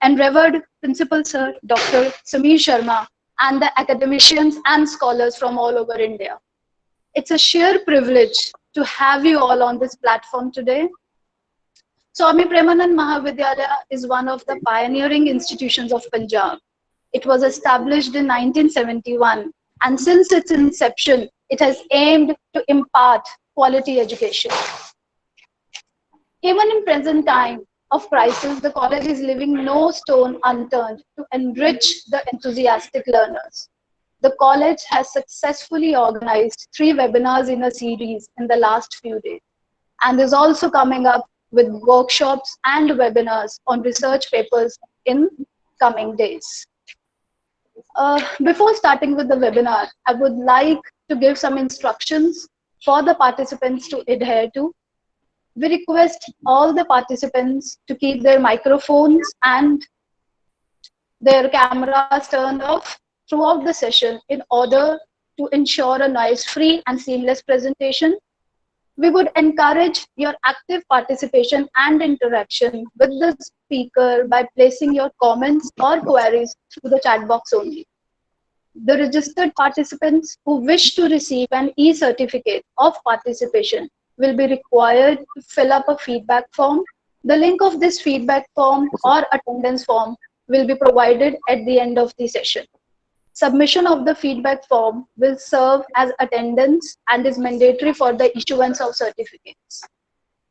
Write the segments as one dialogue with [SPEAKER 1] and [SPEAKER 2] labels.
[SPEAKER 1] and revered Principal Sir Dr. Sameer Sharma, and the academicians and scholars from all over India. It's a sheer privilege to have you all on this platform today. Swami Premanand Mahavidyalaya is one of the pioneering institutions of Punjab. It was established in 1971, and since its inception, it has aimed to impart quality education. Even in present time of crisis, the college is leaving no stone unturned to enrich the enthusiastic learners. The college has successfully organized 3 webinars in a series in the last few days, and is also coming up with workshops and webinars on research papers in coming days. Before starting with the webinar, I would like to give some instructions for the participants to adhere to. We request all the participants to keep their microphones and their cameras turned off throughout the session in order to ensure a noise-free and seamless presentation. We would encourage your active participation and interaction with the speaker by placing your comments or queries through the chat box only. The registered participants who wish to receive an e-certificate of participation will be required to fill up a feedback form. The link of this feedback form or attendance form will be provided at the end of the session. Submission of the feedback form will serve as attendance and is mandatory for the issuance of certificates.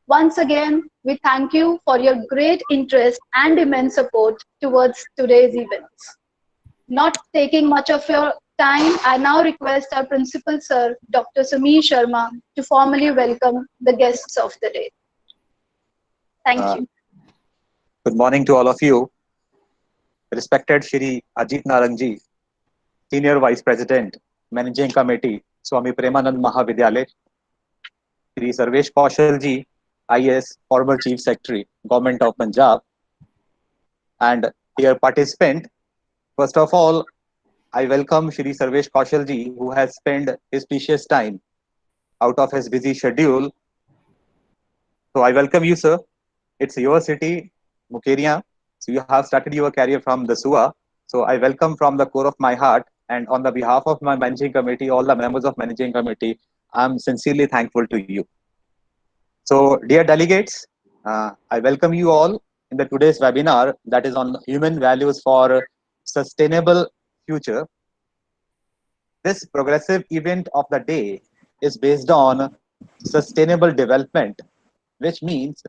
[SPEAKER 1] Once again, we thank you for your great interest and immense support towards today's events. Not taking much of your time, I now request our Principal Sir, Dr. Sameer Sharma, to formally welcome the guests of the day. Thank you.
[SPEAKER 2] Good morning to all of you. Respected Shri Ajit Narangji, Senior Vice President, Managing Committee, Swami Premanand Mahavidyalaya, Shri Sarvesh Kaushal ji, IS, former Chief Secretary, Government of Punjab, and dear participant, first of all, I welcome Shri Sarvesh Kaushal ji, who has spent his precious time out of his busy schedule. So I welcome you, sir. It's your city, Mukeria. So you have started your career from the SUA. So I welcome from the core of my heart, and on the behalf of my managing committee, all the members of managing committee, I'm sincerely thankful to you. So dear delegates, I welcome you all in the today's webinar that is on human values for sustainable future. This progressive event of the day is based on sustainable development, which means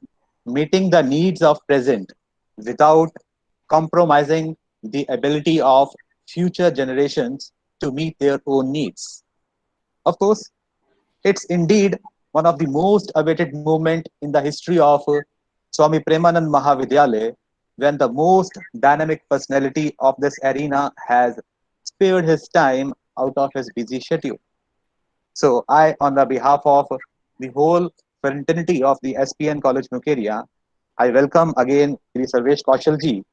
[SPEAKER 2] meeting the needs of present without compromising the ability of future generations to meet their own needs. Of course, it's indeed one of the most awaited movement in the history of Swami Premanand Mahavidyalaya, when the most dynamic personality of this arena has spared his time out of his busy schedule. So I, on the behalf of the whole fraternity of the SPN College Mukeria, I welcome again Sri Sarvesh Kaushal ji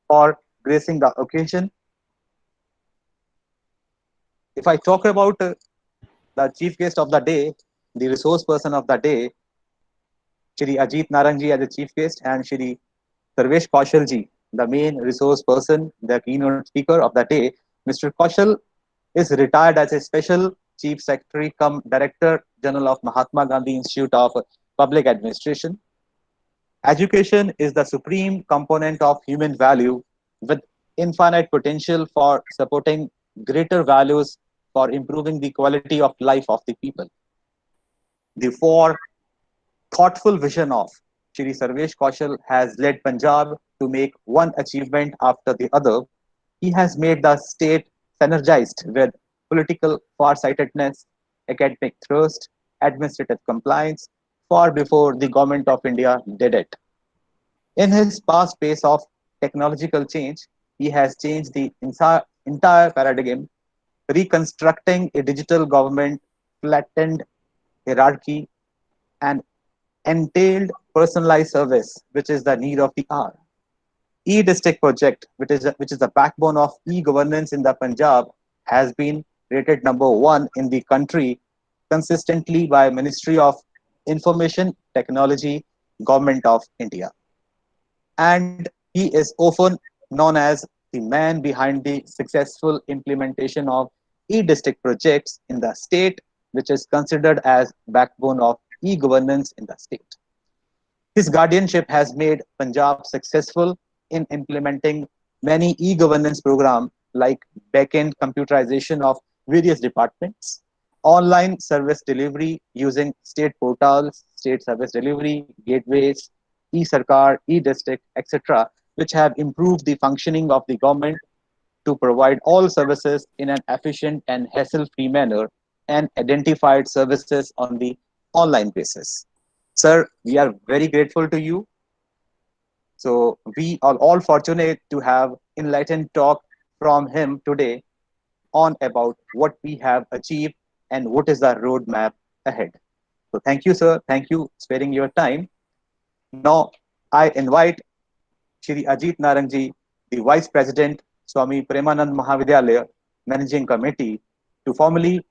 [SPEAKER 2] for gracing the occasion. If I talk about the chief guest of the day, the resource person of the day, Shri Ajit Narangji as the chief guest, and Shri Sarvesh Kaushal ji, the main resource person, the keynote speaker of the day. Mr. Kaushal is retired as a special chief secretary cum director general of Mahatma Gandhi Institute of Public Administration. Education is the supreme component of human value with infinite potential for supporting greater values for improving the quality of life of the people. The four thoughtful vision of Shri Sarvesh Kaushal has led Punjab to make one achievement after the other. He has made the state synergized with political farsightedness, academic thrust, administrative compliance, far before the government of India did it. In his fast pace of technological change, he has changed the entire paradigm, reconstructing a digital government, flattened hierarchy, and entailed personalized service, which is the need of the hour. E-District project, which is the backbone of e-governance in the Punjab, has been rated #1 in the country consistently by Ministry of Information Technology, Government of India. And He is often known as the man behind the successful implementation of e-district projects in the state, which is considered as backbone of e-governance in the state. His guardianship has made Punjab successful in implementing many e-governance programs like back-end computerization of various departments, online service delivery using state portals, state service delivery, gateways, e-Sarkar, e-district, etc., which have improved the functioning of the government to provide all services in an efficient and hassle-free manner and identified services on the online basis. Sir, we are very grateful to you. So we are all fortunate to have enlightened talk from him today on about what we have achieved and what is the roadmap ahead. So thank you, sir. Thank you sparing your time. Now I invite Shri Ajit Narangji, the Vice President, Swami Premanand Mahavidyalaya Managing Committee, to formally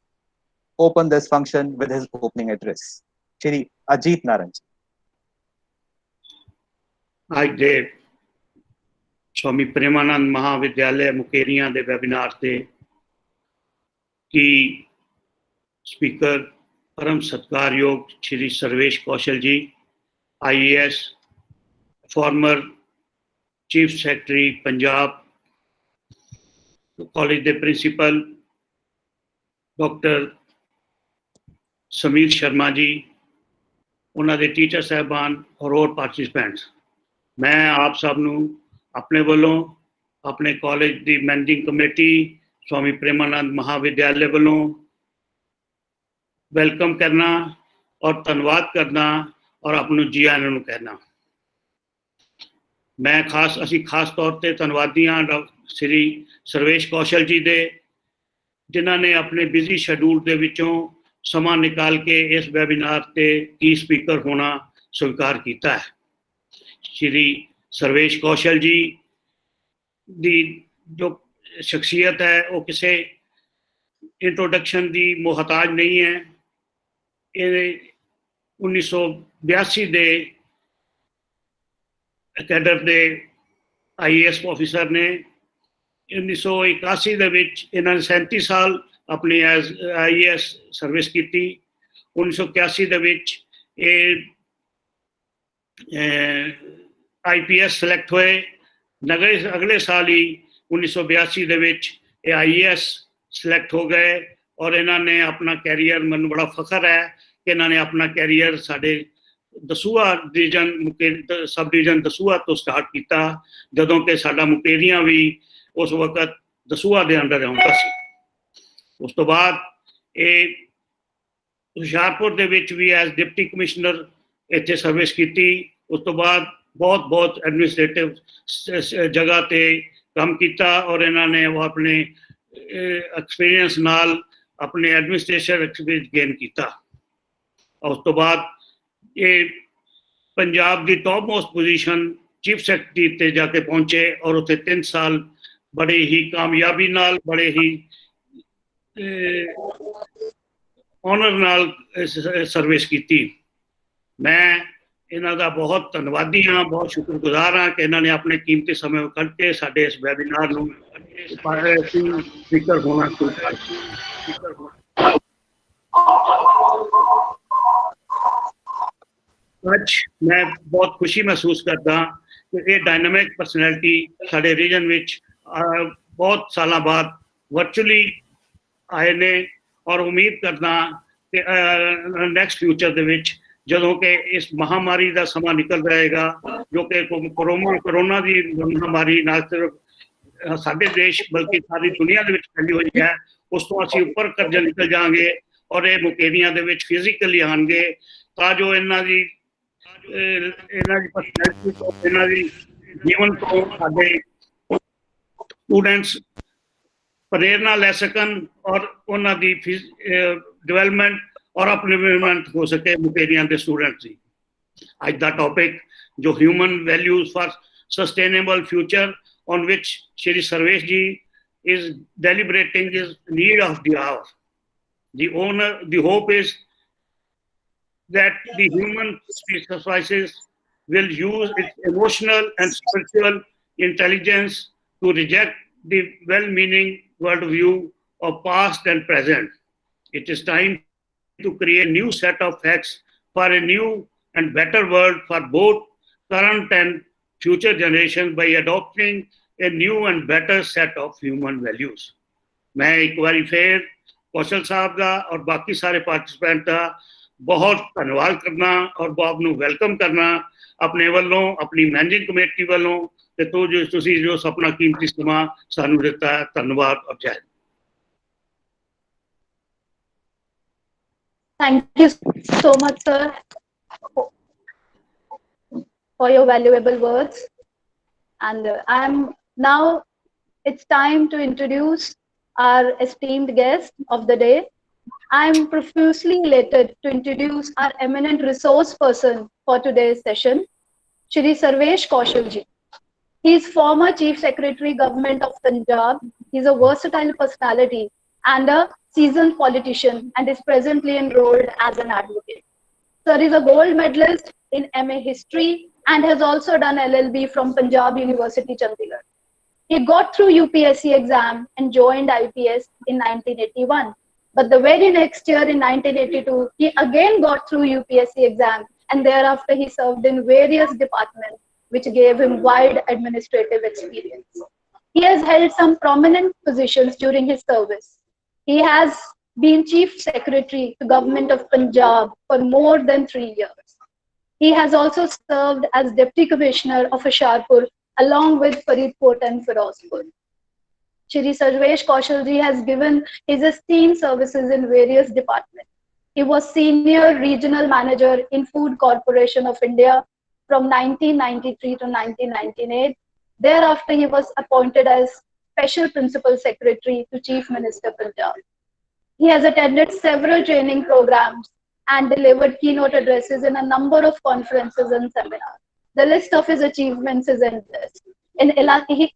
[SPEAKER 2] open this function with his opening address. Shri Ajit Narangji.
[SPEAKER 3] आज दे स्वामी प्रेमानंद महाविद्यालय मुकेरिया के webinar से की speaker परम सत्कारयोग श्री सर्वेश कौशल जी, IAS, former chief secretary Punjab college के principal doctor Sameer Sharma ji, उन्होंने teacher साहबान और participants, मैं आप सब नूं अपने वालों अपने कॉलेज की मैनेजिंग कमेटी स्वामी प्रेमानंद महाविद्यालय वालों वेलकम करना और धन्यवाद करना और अपनों जी आने नूं कहना। मैं खास तौर पर धन्यवादी हाँ श्री सर्वेश कौशल जी दे, जिन्हों ने अपने बिजी शेड्यूल के विचों समा निकाल के इस वैबिनार से की स्पीकर होना स्वीकार किया है। श्री सर्वेश कौशल जी दी जो शख्सियत है वो किसी इंट्रोडक्शन की मोहताज नहीं है। ये 1982 के कैडर के IAS ऑफिसर ने 1981 इन्होंने 37 साल अपनी एज IAS सर्विस की। 1981 IPS सिलेक्ट हुए। अगले साल ही 1982 IAS सिलेक्ट हो गए और इन्होंने अपना कैरियर, मैं बड़ा फखर है कि इन्होंने अपना कैरियर साढ़े Dasuya division sub division Dasuya तो स्टार्ट किया, जदों कि साडा मुकेरिया भी उस वक्त दसूआ के अंडर आउंदा सी। उस तो बाद ये हुशियारपुर दे विच भी एज डिप्टी कमिश्नर इत्थे सर्विस की। उस तो बाद बहुत एडमिनिस्ट्रेटिव जगह पे काम किया और इन्होंने वो अपने एक्सपीरियंस नाल अपने एडमिनिस्ट्रेशन एक्सपीरियंस गेन किया। उस तो बाद ये पंजाब की top most position chief secretary ते जाके पहुंचे और उत्थे 3 साल बड़े ही कामयाबी नाल, बड़े ही ऑनर नाल सर्विस की। मैं इन्हों का बहुत धन्यवादी हाँ, बहुत शुक्रगुजार हाँ कि इन्होंने अपने कीमती समय करके साडे इस वैबिनार नूं स्पीकर होना आज मैं बहुत खुशी महसूस करता कि ये डायनामिक परसनैलिटी साडे रीजन विच बहुत साल बाद वर्चुअली आए ने और उम्मीद करना कि नैक्सट फ्यूचर दे विच जदों कि इस महामारी का समा निकल जाएगा, जो कि कोरोना की महामारी ना सिर्फ साडे देश बल्कि सारी दुनिया के फैली हुई है, उस तो असीं उपर कर्ज निकल जाएंगे और ये मुकेरिया दे विच फिजिकली आएंगे तां जो इन्हां दी पर्सनैलिटी तो इन्हां दी जीवन तो साडे स्टूडेंट्स प्रेरणा ले सकन और उन्हां दी डेवलपमेंट और अपलिफ्टमेंट हो सके मुकेरिया के स्टूडेंट्स की। आज का टॉपिक जो human values for sustainable future on which Shri Sarvesh ji is deliberating is need of the hour. The hope is that the human species will use its emotional and spiritual intelligence to reject the well-meaning worldview of past and present. It is time to create a new set of facts for a new and better world for both current and future generations by adopting a new and better set of human values. मैं एक बारी फिर कौशल साहब का और बाकी सारे participant का बहुत धन्यवाद करना और आप ਨੂੰ ਵੈਲਕਮ ਕਰਨਾ ਆਪਣੇ ਵੱਲੋਂ ਆਪਣੀ ਮੈਨੇਜਿੰਗ ਕਮੇਟੀ ਵੱਲੋਂ ਤੇ ਤੁਸੀਂ ਜੋ ਆਪਣਾ ਕੀਮਤੀ ਸਮਾਂ ਸਾਨੂੰ ਦਿੱਤਾ ਹੈ ਧੰਨਵਾਦ ਔਰ ਜੈ Hind.
[SPEAKER 1] Thank you so much, sir, for your valuable words. And now it's time to introduce our esteemed guest of the day. I'm profusely elated to introduce our eminent resource person for today's session, Shri Sarvesh Kaushal ji. He is former Chief Secretary, Government of Punjab. He's a versatile personality and a seasoned politician and is presently enrolled as an advocate. Sir is a gold medalist in MA History and has also done LLB from Punjab University, Chandigarh. He got through UPSC exam and joined IPS in 1981. But the very next year in 1982, he again got through UPSC exam and thereafter he served in various departments which gave him wide administrative experience. He has held some prominent positions during his service. He has been Chief Secretary to Government of Punjab for more than 3 years. He has also served as Deputy Commissioner of Hoshiarpur along with Faridkot and Firozpur. Shri Sarvesh Kaushal ji has given his esteemed services in various departments. He was Senior Regional Manager in Food Corporation of India from 1993 to 1998. Thereafter, he was appointed as Special Principal Secretary to Chief Minister Punjab. He has attended several training programs and delivered keynote addresses in a number of conferences and seminars. The list of his achievements is endless.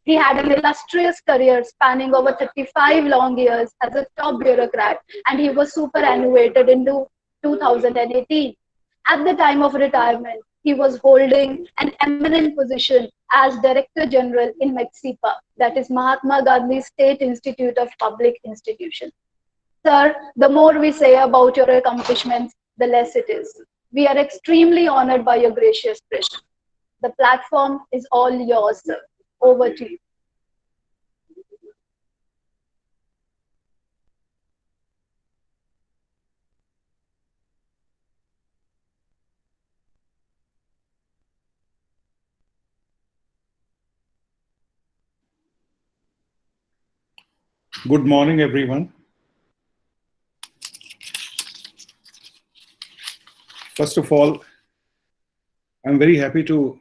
[SPEAKER 1] He had an illustrious career spanning over 35 long years as a top bureaucrat, and he was superannuated into 2018. At the time of retirement, he was holding an eminent position as Director General in MAGSIPA, that is Mahatma Gandhi State Institute of Public Institutions. Sir, the more we say about your accomplishments, the less it is. We are extremely honored by your gracious presence. The platform is all yours, sir. Over to you.
[SPEAKER 4] Good morning, everyone. First of all, I'm very happy to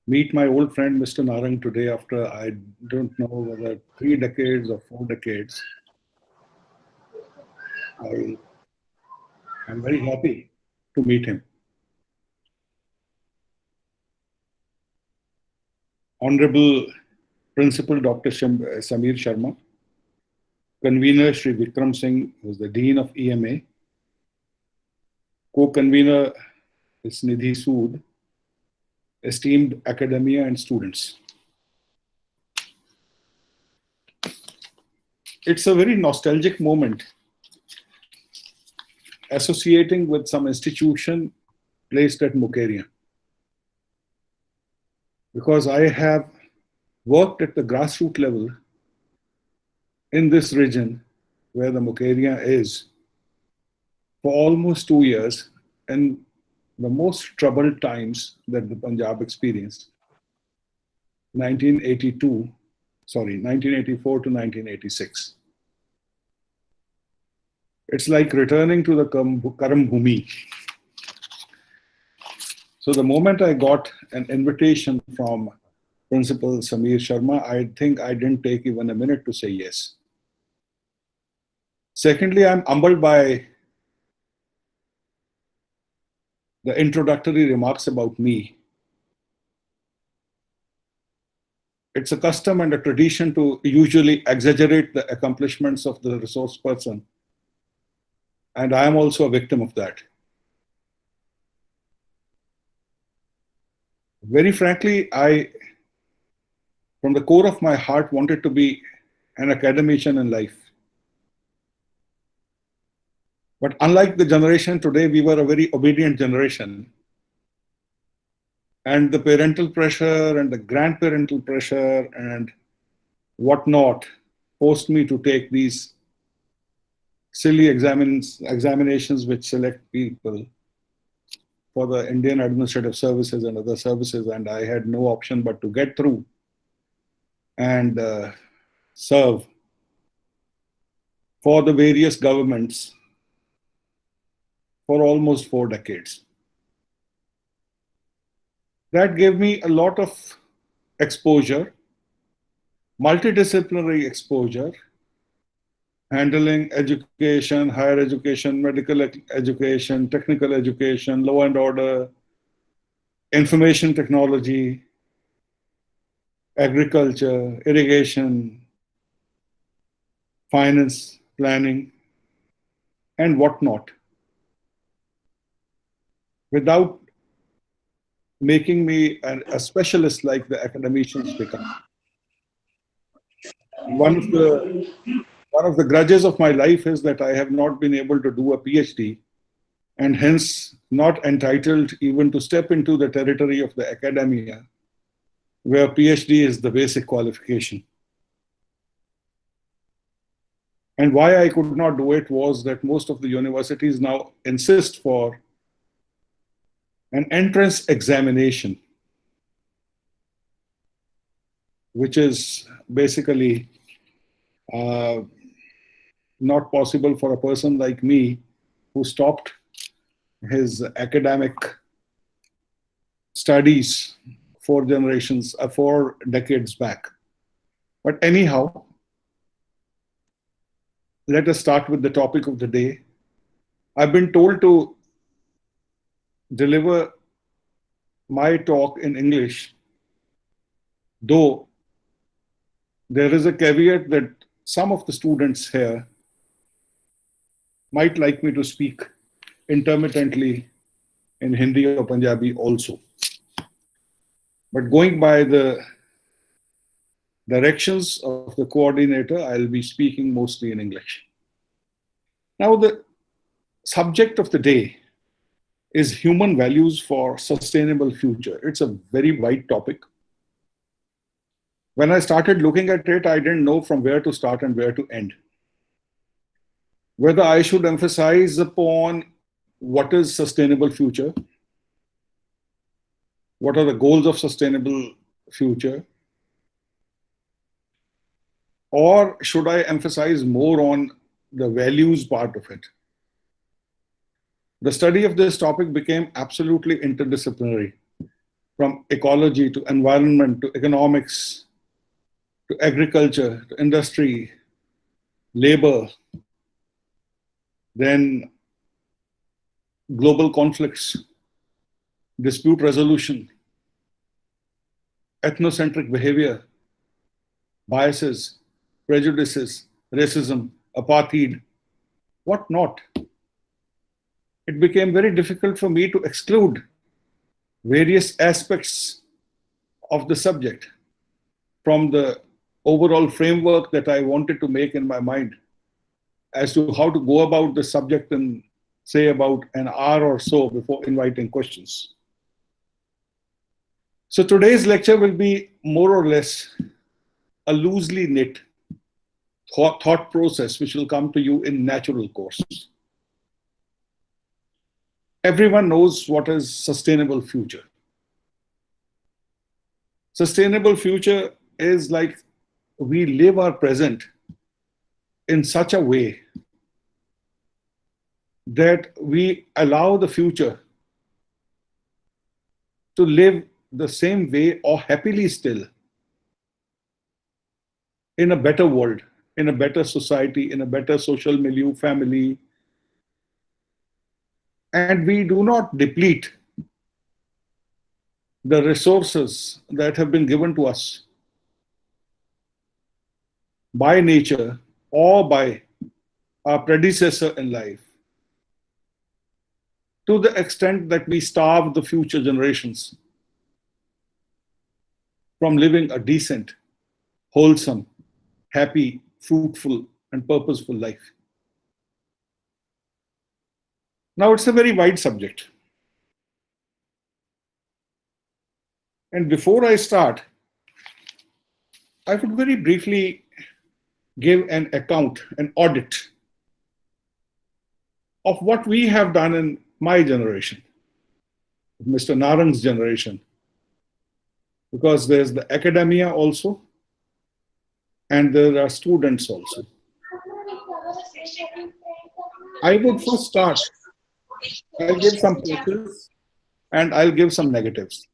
[SPEAKER 4] meet my old friend, Mr. Narang, today after I don't know whether 3 decades or 4 decades. I'm very happy to meet him. Honorable Principal Dr. Samir Sharma, Convener Sri Vikram Singh, who is the Dean of EMA, Co-Convener is Nidhi Sood, esteemed academia and students. It's a very nostalgic moment associating with some institution placed at Mukerian, because I have worked at the grassroots level in this region where the Mukerian is for almost 2 years, and the most troubled times that the Punjab experienced, 1984 to 1986. It's like returning to the Karam Bhumi. So the moment I got an invitation from Principal Samir Sharma, I think I didn't take even a minute to say yes. Secondly, I'm humbled by the introductory remarks about me. It's a custom and a tradition to usually exaggerate the accomplishments of the resource person. And I am also a victim of that. Very frankly, I from the core of my heart, wanted to be an academician in life. But unlike the generation today, we were a very obedient generation. And the parental pressure and the grandparental pressure and whatnot forced me to take these silly examinations which select people for the Indian Administrative Services and other services, and I had no option but to get through and serve for the various governments for almost 4 decades. That gave me a lot of exposure, multidisciplinary exposure, handling education, higher education, medical education, technical education, law and order, information technology, agriculture, irrigation, finance, planning, and whatnot, without making me a specialist like the academicians become. One of the grudges of my life is that I have not been able to do a PhD, and hence not entitled even to step into the territory of the academia, where PhD is the basic qualification. And why I could not do it was that most of the universities now insist for an entrance examination, which is basically not possible for a person like me who stopped his academic studies 4 decades back. But anyhow, let us start with the topic of the day. I've been told to deliver my talk in English, though there is a caveat that some of the students here might like me to speak intermittently in Hindi or Punjabi also. But going by the directions of the coordinator, I'll be speaking mostly in English. Now, the subject of the day is human values for sustainable future. It's a very wide topic. When I started looking at it, I didn't know from where to start and where to end. Whether I should emphasize upon what is sustainable future, what are the goals of sustainable future, or should I emphasize more on the values part of it? The study of this topic became absolutely interdisciplinary, from ecology to environment to economics to agriculture to industry, labor, then global conflicts, dispute resolution, ethnocentric behavior, biases, prejudices, racism, apartheid, what not. It became very difficult for me to exclude various aspects of the subject from the overall framework that I wanted to make in my mind as to how to go about the subject in, say, about an hour or so before inviting questions. So today's lecture will be more or less a loosely knit thought process which will come to you in natural course. Everyone knows what is sustainable future. Sustainable future is like we live our present in such a way that we allow the future to live the same way or happily still in a better world, in a better society, in a better social milieu, family. And we do not deplete the resources that have been given to us by nature or by our predecessor in life, to the extent that we starve the future generations from living a decent wholesome, happy, fruitful, and purposeful life. Now, it's a very wide subject. And before I start, I would very briefly give an account, an audit of what we have done in my generation, Mr. Narang's generation, because there's the academia also, and there are students also. I would first start. I'll give some pluses and I'll give some negatives.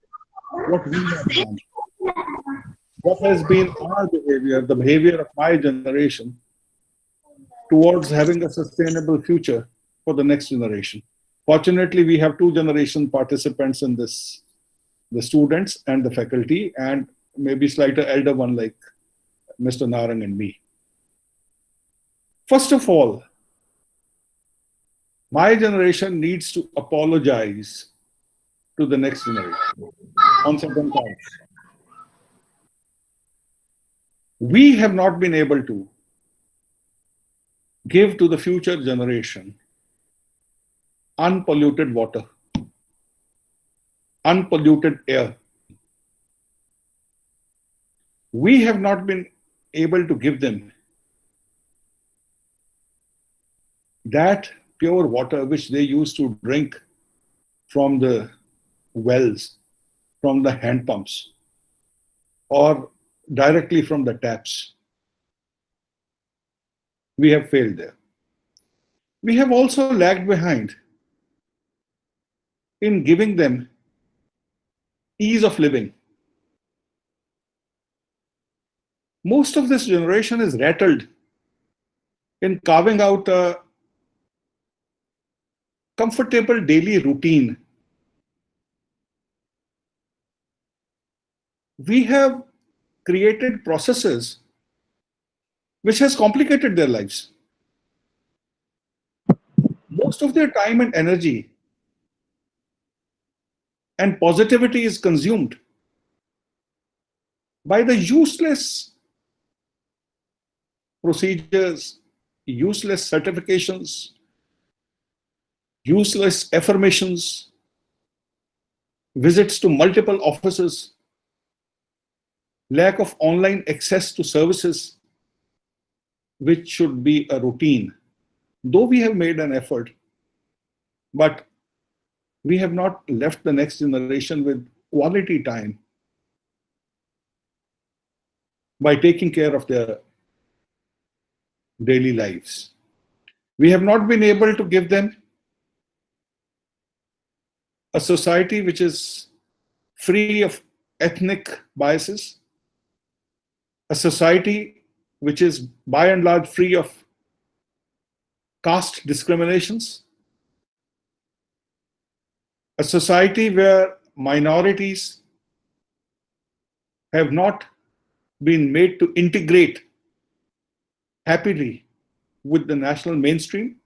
[SPEAKER 4] What we have done, what has been our behavior, the behavior of my generation towards having a sustainable future for the next generation. Fortunately, we have two generation participants in this, the students and the faculty, and maybe slightly elder one like Mr. Narang and me. First of all, my generation needs to apologize to the next generation on certain times. We have not been able to give to the future generation unpolluted water, unpolluted air. We have not been able to give them that pure water which they used to drink from the wells, from the hand pumps, or directly from the taps. We have failed there. We have also lagged behind in giving them ease of living. Most of this generation is rattled in carving out a comfortable daily routine. We have created processes which has complicated their lives. Most of their time and energy and positivity is consumed by the useless procedures, useless certifications, useless affirmations, visits to multiple offices, lack of online access to services, which should be a routine. Though we have made an effort, but we have not left the next generation with quality time by taking care of their daily lives. We have not been able to give them a society which is free of ethnic biases, a society which is by and large free of caste discriminations, a society where minorities have not been made to integrate happily with the national mainstream.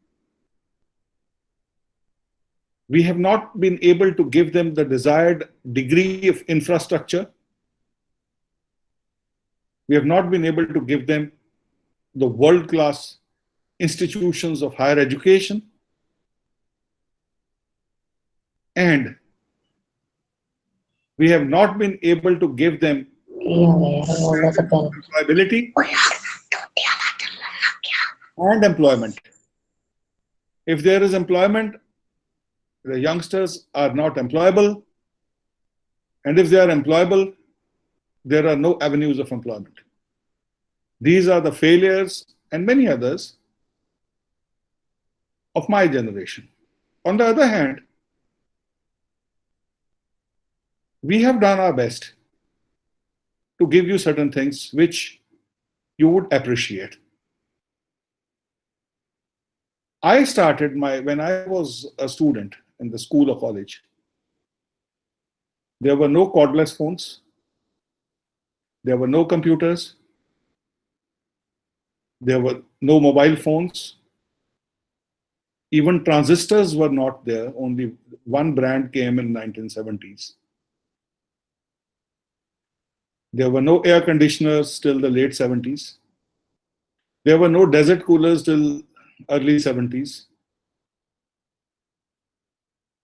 [SPEAKER 4] We have not been able to give them the desired degree of infrastructure. We have not been able to give them the world-class institutions of higher education. And we have not been able to give them employability and employment. If there is employment, the youngsters are not employable. And if they are employable, there are no avenues of employment. These are the failures and many others of my generation. On the other hand, we have done our best to give you certain things which you would appreciate. I started when I was a student in the school or college, there were no cordless phones, there were no computers, there were no mobile phones, even transistors were not there, only one brand came in 1970s. There were no air conditioners till the late 70s. There were no desert coolers till early 70s.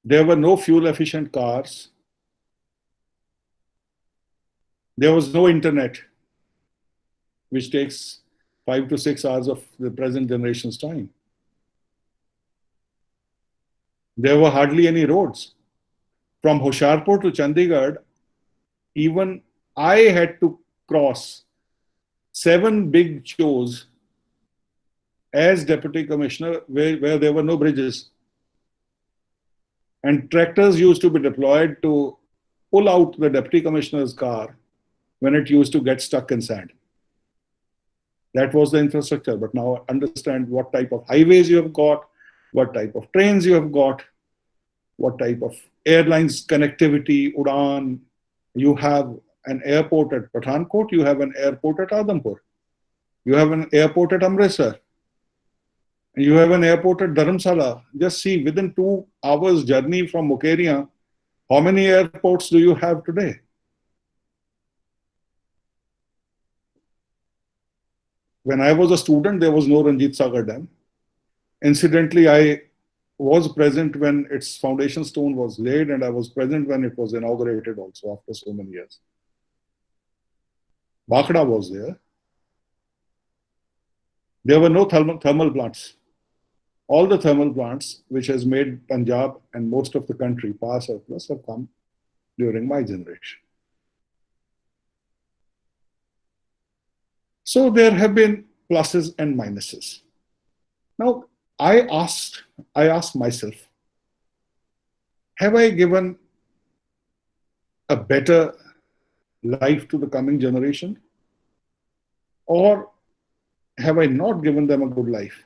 [SPEAKER 4] There were no fuel-efficient cars. There was no internet, which takes 5 to 6 hours of the present generation's time. There were hardly any roads. From Hoshiarpur to Chandigarh, even I had to cross 7 big chos as deputy commissioner where there were no bridges. And tractors used to be deployed to pull out the deputy commissioner's car when it used to get stuck in sand. That was the infrastructure. But now understand what type of highways you have got, what type of trains you have got, what type of airlines connectivity, Udan. You have an airport at Pathankot, you have an airport at Adhampur. You have an airport at Amritsar. You have an airport at Dharamsala. Just see, within 2 hours journey from Mukeria, how many airports do you have today? When I was a student, there was no Ranjit Sagar Dam. Incidentally, I was present when its foundation stone was laid, and I was present when it was inaugurated also after so many years. Bhakra was there. There were no thermal plants. All the thermal plants which has made Punjab and most of the country power surplus have come during my generation. So there have been pluses and minuses. Now, I asked myself, have I given a better life to the coming generation? Or have I not given them a good life?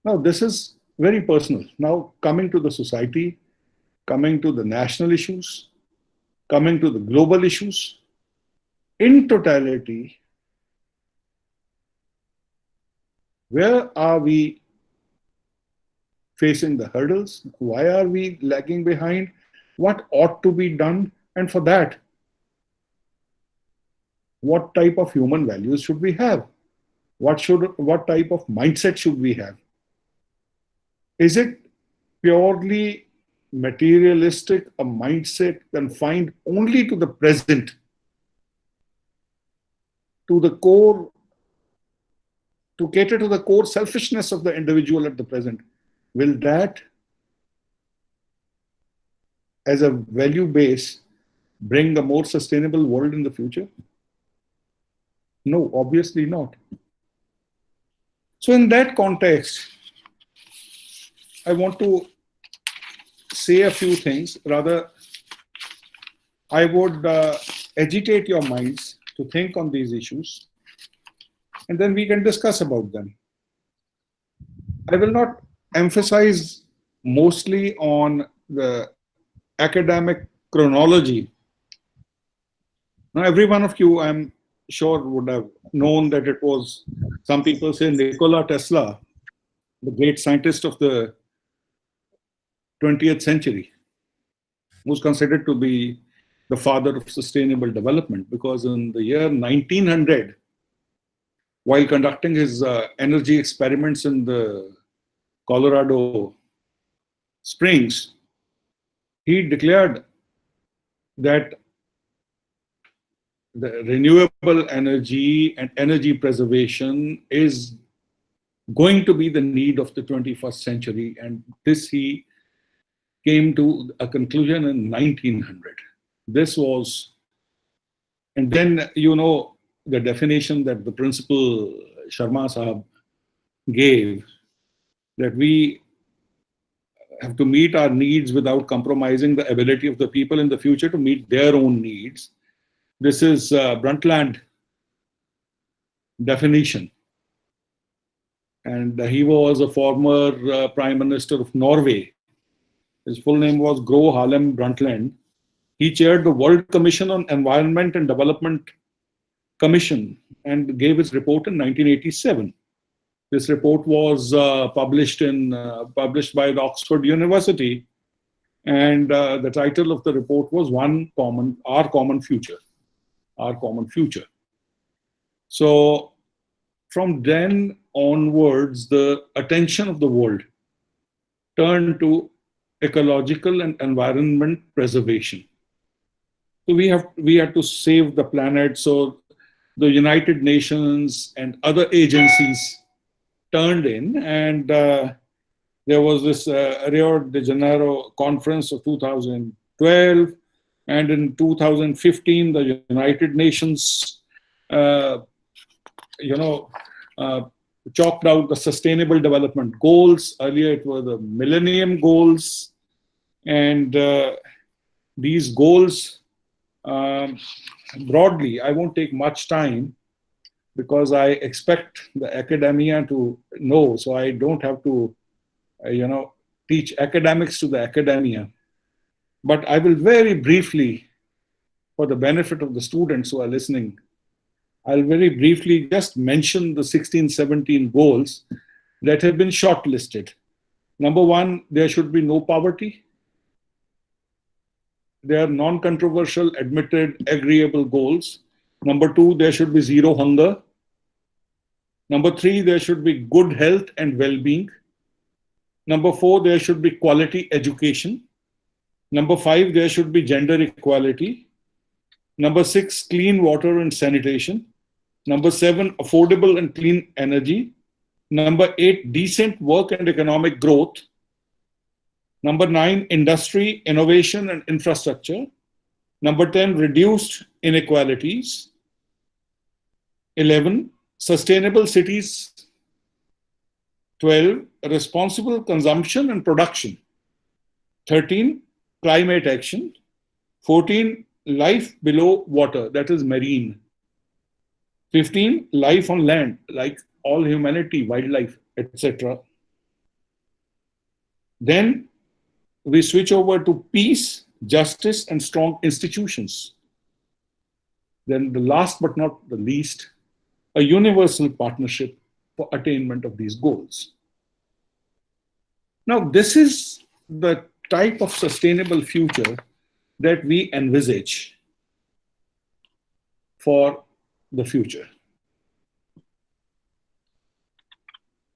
[SPEAKER 4] Now, this is very personal. Now, coming to the society, coming to the national issues, coming to the global issues, in totality, where are we facing the hurdles? Why are we lagging behind? What ought to be done? And for that, what type of human values should we have? What type of mindset should we have? Is it purely materialistic, a mindset confined only to the present, to the core, to cater to the core selfishness of the individual at the present? Will that, as a value base, bring a more sustainable world in the future? No, obviously not. So in that context, I want to say a few things. Rather, I would agitate your minds to think on these issues, and then we can discuss about them. I will not emphasize mostly on the academic chronology. Now, every one of you, I'm sure, would have known that it was, some people say, Nikola Tesla, the great scientist of the 20th century, who's considered to be the father of sustainable development, because in the year 1900, while conducting his energy experiments in the Colorado Springs, he declared that the renewable energy and energy preservation is going to be the need of the 21st century. And this he came to a conclusion in 1900. This was, and then, you know, the definition that the principal Sharma Sahab gave, that we have to meet our needs without compromising the ability of the people in the future to meet their own needs. This is Brundtland definition. And he was a former Prime Minister of Norway. His full name was Gro Harlem Brundtland. He chaired the World Commission on Environment and Development Commission and gave his report in 1987. This report was published by the Oxford University And the title of the report was Our Common Future. Our Common Future. So from then onwards, the attention of the world turned to ecological and environment preservation. So we had to save the planet. So the United Nations and other agencies turned in, and there was this Rio de Janeiro conference of 2012, and in 2015 the United Nations chalked out the Sustainable Development Goals. Earlier it were the Millennium Goals, and these goals, broadly, I won't take much time because I expect the academia to know, so I don't have to teach academics to the academia. But I will very briefly, for the benefit of the students who are listening, I'll very briefly just mention the 16, 17 goals that have been shortlisted. Number one, there should be no poverty. They are non-controversial, admitted, agreeable goals. Number two, there should be zero hunger. Number three, there should be good health and well-being. Number four, there should be quality education. Number five, there should be gender equality. Number six, clean water and sanitation. Number seven, affordable and clean energy. Number eight, decent work and economic growth. Number nine, industry, innovation and infrastructure. Number 10, reduced inequalities. 11, sustainable cities. 12, responsible consumption and production. 13, climate action. 14, life below water, that is marine. 15, life on land, like all humanity, wildlife, etc. Then we switch over to peace, justice, and strong institutions. Then the last but not the least, a universal partnership for attainment of these goals. Now, this is the type of sustainable future that we envisage for the future.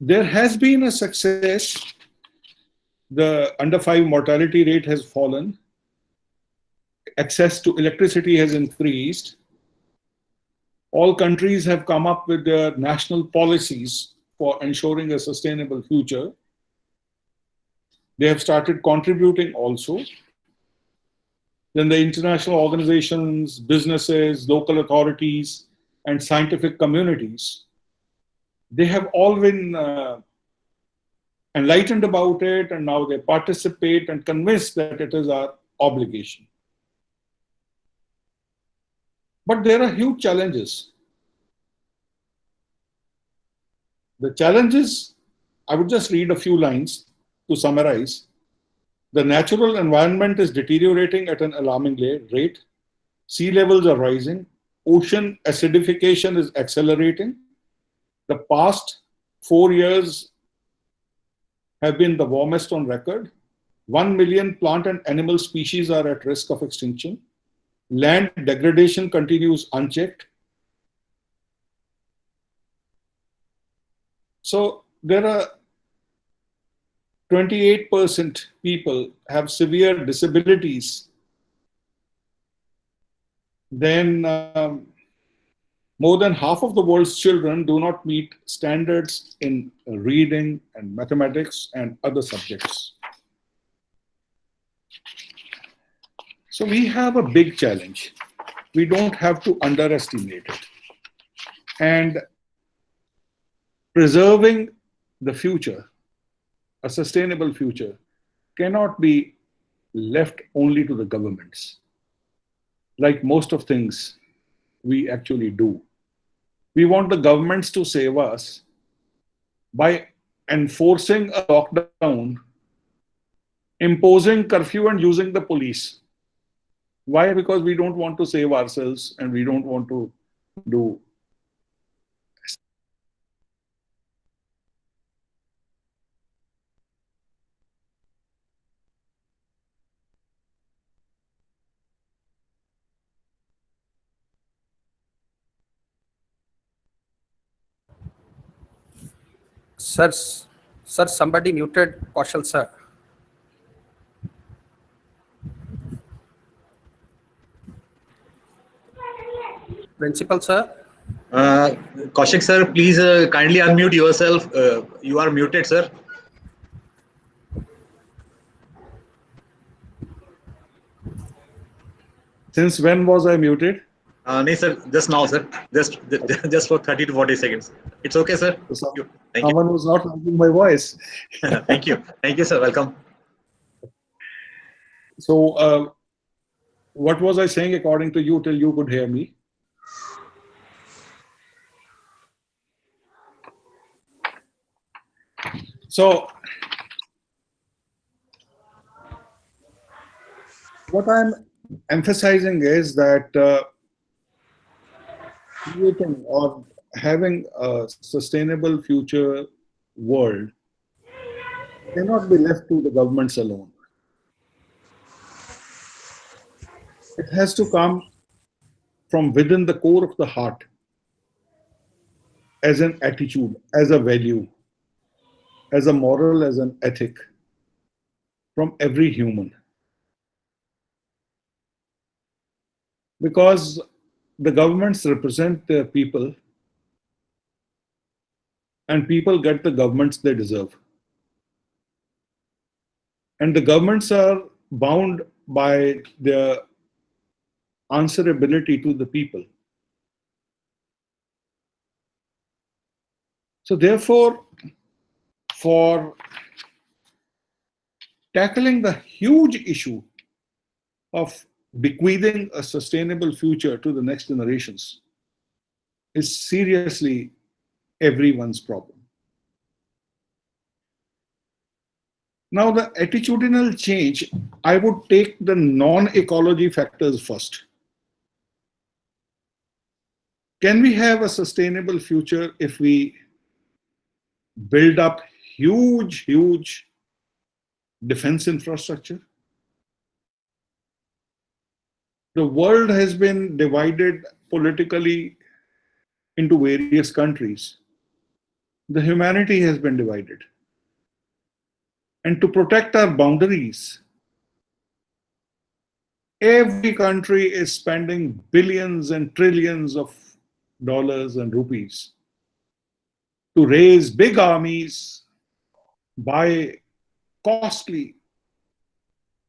[SPEAKER 4] There has been a success. The under 5 mortality rate has fallen. Access to electricity has increased. All countries have come up with their national policies for ensuring a sustainable future. They have started contributing also. Then the international organizations, businesses, local authorities, and scientific communities, they have all been enlightened about it, and now they participate and convinced that it is our obligation. But there are huge challenges. The challenges, I would just read a few lines to summarize. The natural environment is deteriorating at an alarming rate. Sea levels are rising. Ocean acidification is accelerating. The past 4 years have been the warmest on record. 1 million plant and animal species are at risk of extinction. Land degradation continues unchecked. So there are 28% people have severe disabilities. Then more than half of the world's children do not meet standards in reading and mathematics and other subjects. So we have a big challenge. We don't have to underestimate it. And preserving the future, a sustainable future, cannot be left only to the governments. Like most of things we actually do. We want the governments to save us by enforcing a lockdown, imposing curfew and using the police. Why? Because we don't want to save ourselves and we don't want to do.
[SPEAKER 5] Sir, sir, somebody muted Kaushal sir. Principal sir.
[SPEAKER 2] Kaushik sir, please kindly unmute yourself. You are muted, sir.
[SPEAKER 4] Since when was I muted?
[SPEAKER 2] No, sir, just now, sir. Just for 30 to 40 seconds. It's okay, sir. Thank you.
[SPEAKER 4] Someone was not liking my voice.
[SPEAKER 2] Thank you. Thank you, sir. Welcome.
[SPEAKER 4] So, what was I saying according to you till you could hear me? So, what I'm emphasizing is that creating or having a sustainable future world cannot be left to the governments alone. It has to come from within the core of the heart as an attitude, as a value, as a moral, as an ethic from every human. Because the governments represent the people and people get the governments they deserve. And the governments are bound by their answerability to the people. So therefore, for tackling the huge issue of bequeathing a sustainable future to the next generations is seriously everyone's problem. Now, the attitudinal change, I would take the non-ecology factors first. Can we have a sustainable future if we build up huge defense infrastructure? The world has been divided politically into various countries. The humanity has been divided. And to protect our boundaries, every country is spending billions and trillions of dollars and rupees to raise big armies, buy costly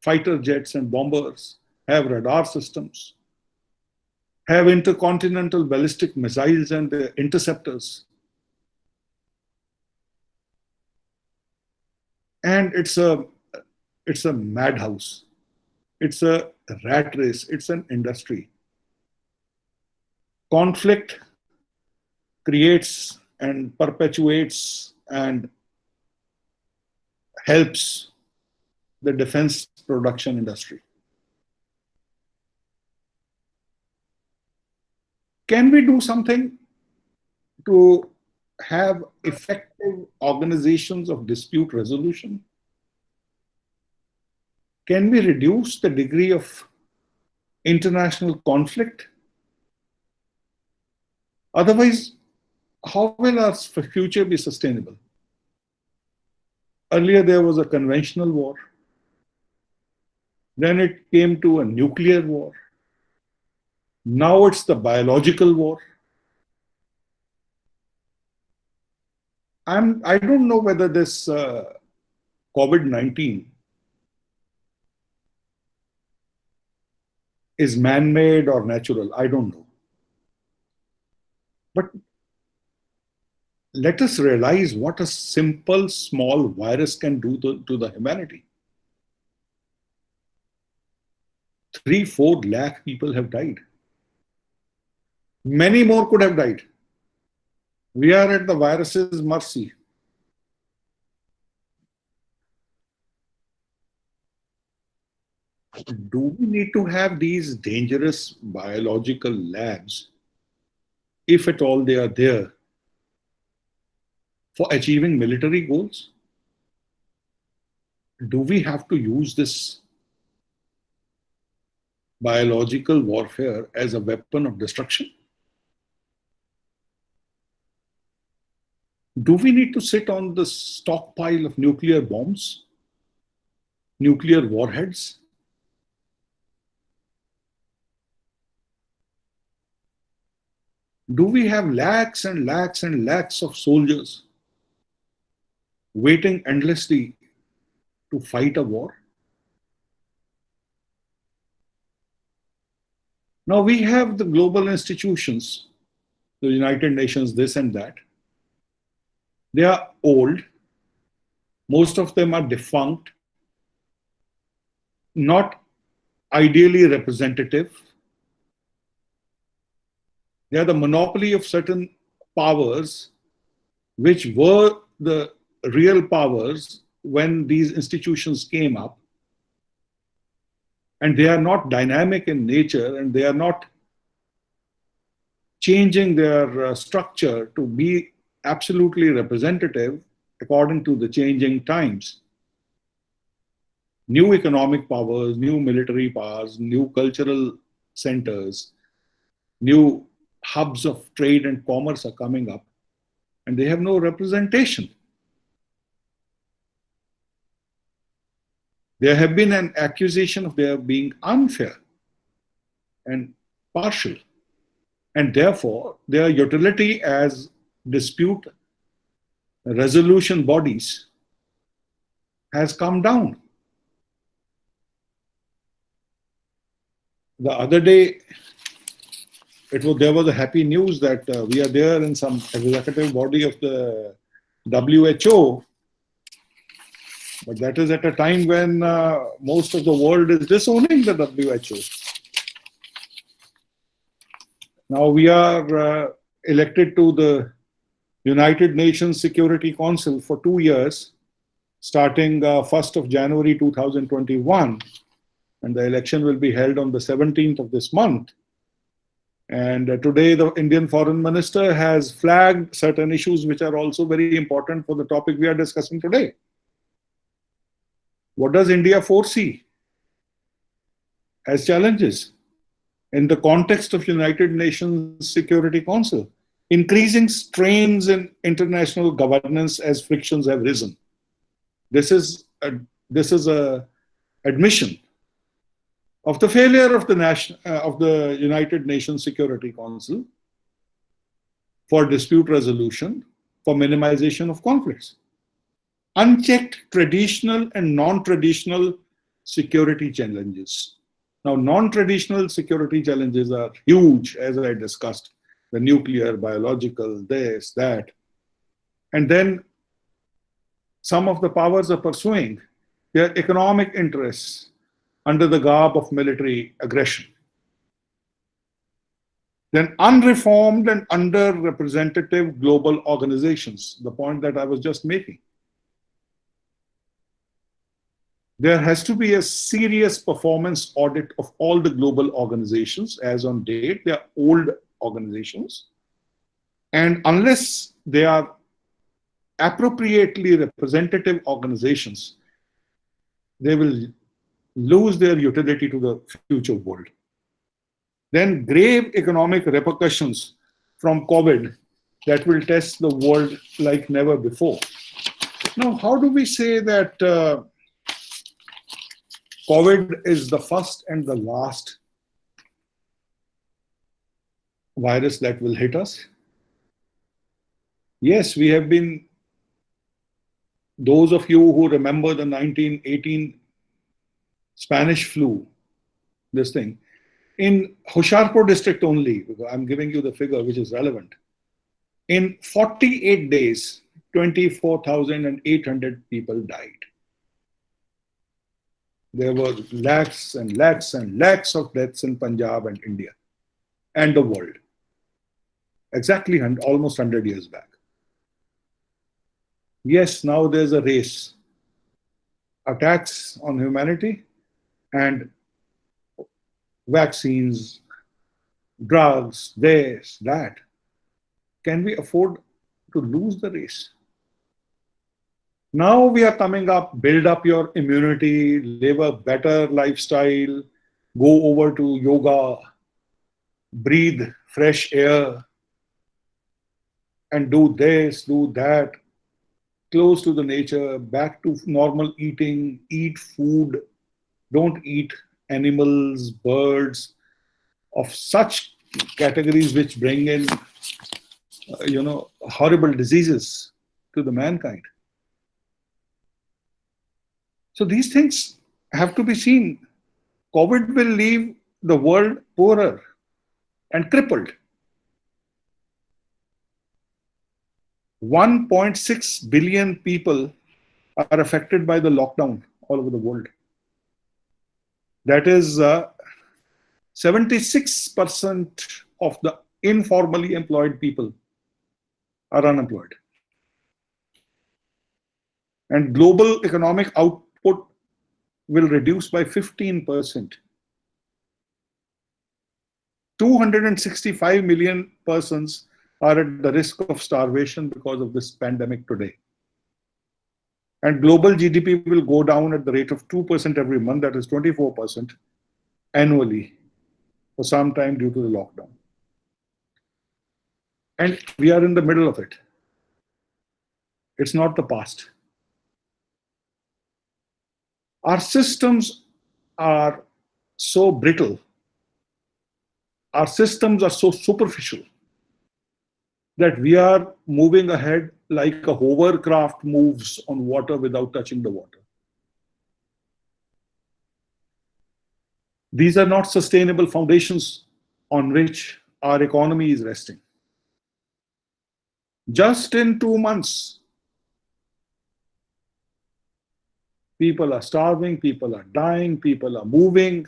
[SPEAKER 4] fighter jets and bombers, have radar systems, have intercontinental ballistic missiles and interceptors. And it's a madhouse. It's a rat race. It's an industry. Conflict creates and perpetuates and helps the defense production industry. Can we do something to have effective organizations of dispute resolution? Can we reduce the degree of international conflict? Otherwise, how will our future be sustainable? Earlier, there was a conventional war. Then it came to a nuclear war. Now it's the biological war. I don't know whether this COVID-19 is man-made or natural. I don't know. But let us realize what a simple, small virus can do to the humanity. 3-4 lakh people have died. Many more could have died. We are at the virus's mercy. Do we need to have these dangerous biological labs, if at all they are there, for achieving military goals? Do we have to use this biological warfare as a weapon of destruction? Do we need to sit on the stockpile of nuclear bombs, nuclear warheads? Do we have lakhs and lakhs and lakhs of soldiers waiting endlessly to fight a war? Now we have the global institutions, the United Nations, this and that. They are old. Most of them are defunct, not ideally representative. They are the monopoly of certain powers, which were the real powers when these institutions came up. And they are not dynamic in nature, and they are not changing their structure to be absolutely representative according to the changing times. New economic powers, new military powers, new cultural centers, new hubs of trade and commerce are coming up, and they have no representation. There have been an accusation of their being unfair and partial, and therefore their utility as dispute resolution bodies has come down. The other day, there was a happy news that we are there in some executive body of the WHO, but that is at a time when most of the world is disowning the WHO. Now we are elected to the United Nations Security Council for 2 years, starting 1st of January 2021, and the election will be held on the 17th of this month. And today the Indian Foreign Minister has flagged certain issues which are also very important for the topic we are discussing today. What does India foresee as challenges in the context of United Nations Security Council? Increasing strains in international governance as frictions have risen. This is a admission of the failure of the United Nations Security Council for dispute resolution, for minimization of conflicts. Unchecked traditional and non-traditional security challenges. Now, non-traditional security challenges are huge, as I discussed, the nuclear, biological, this, that. And then some of the powers are pursuing their economic interests under the garb of military aggression. Then unreformed and underrepresentative global organizations, the point that I was just making. There has to be a serious performance audit of all the global organizations as on date. They are old organizations. And unless they are appropriately representative organizations, they will lose their utility to the future world. Then grave economic repercussions from COVID that will test the world like never before. Now, how do we say that COVID is the first and the last virus that will hit us? Yes, we have been, those of you who remember the 1918 Spanish flu, this thing, in Hoshiarpur district only, I'm giving you the figure which is relevant, in 48 days, 24,800 people died. There were lakhs and lakhs and lakhs of deaths in Punjab and India and the world. Exactly almost 100 years back. Yes, now there's a race. Attacks on humanity and vaccines, drugs, this, that. Can we afford to lose the race? Now we are coming up, build up your immunity, live a better lifestyle, go over to yoga, breathe fresh air. and do this, do that, close to the nature, back to normal eating, eat food, don't eat animals, birds of such categories which bring in, horrible diseases to the mankind. So these things have to be seen. COVID will leave the world poorer and crippled. 1.6 billion people are affected by the lockdown all over the world. That is 76% of the informally employed people are unemployed. And global economic output will reduce by 15%. 265 million persons are at the risk of starvation because of this pandemic today. And global GDP will go down at the rate of 2% every month, that is 24% annually for some time due to the lockdown. And we are in the middle of it. It's not the past. Our systems are so brittle. Our systems are so superficial that we are moving ahead like a hovercraft moves on water without touching the water. These are not sustainable foundations on which our economy is resting. Just in 2 months, people are starving, people are dying, people are moving,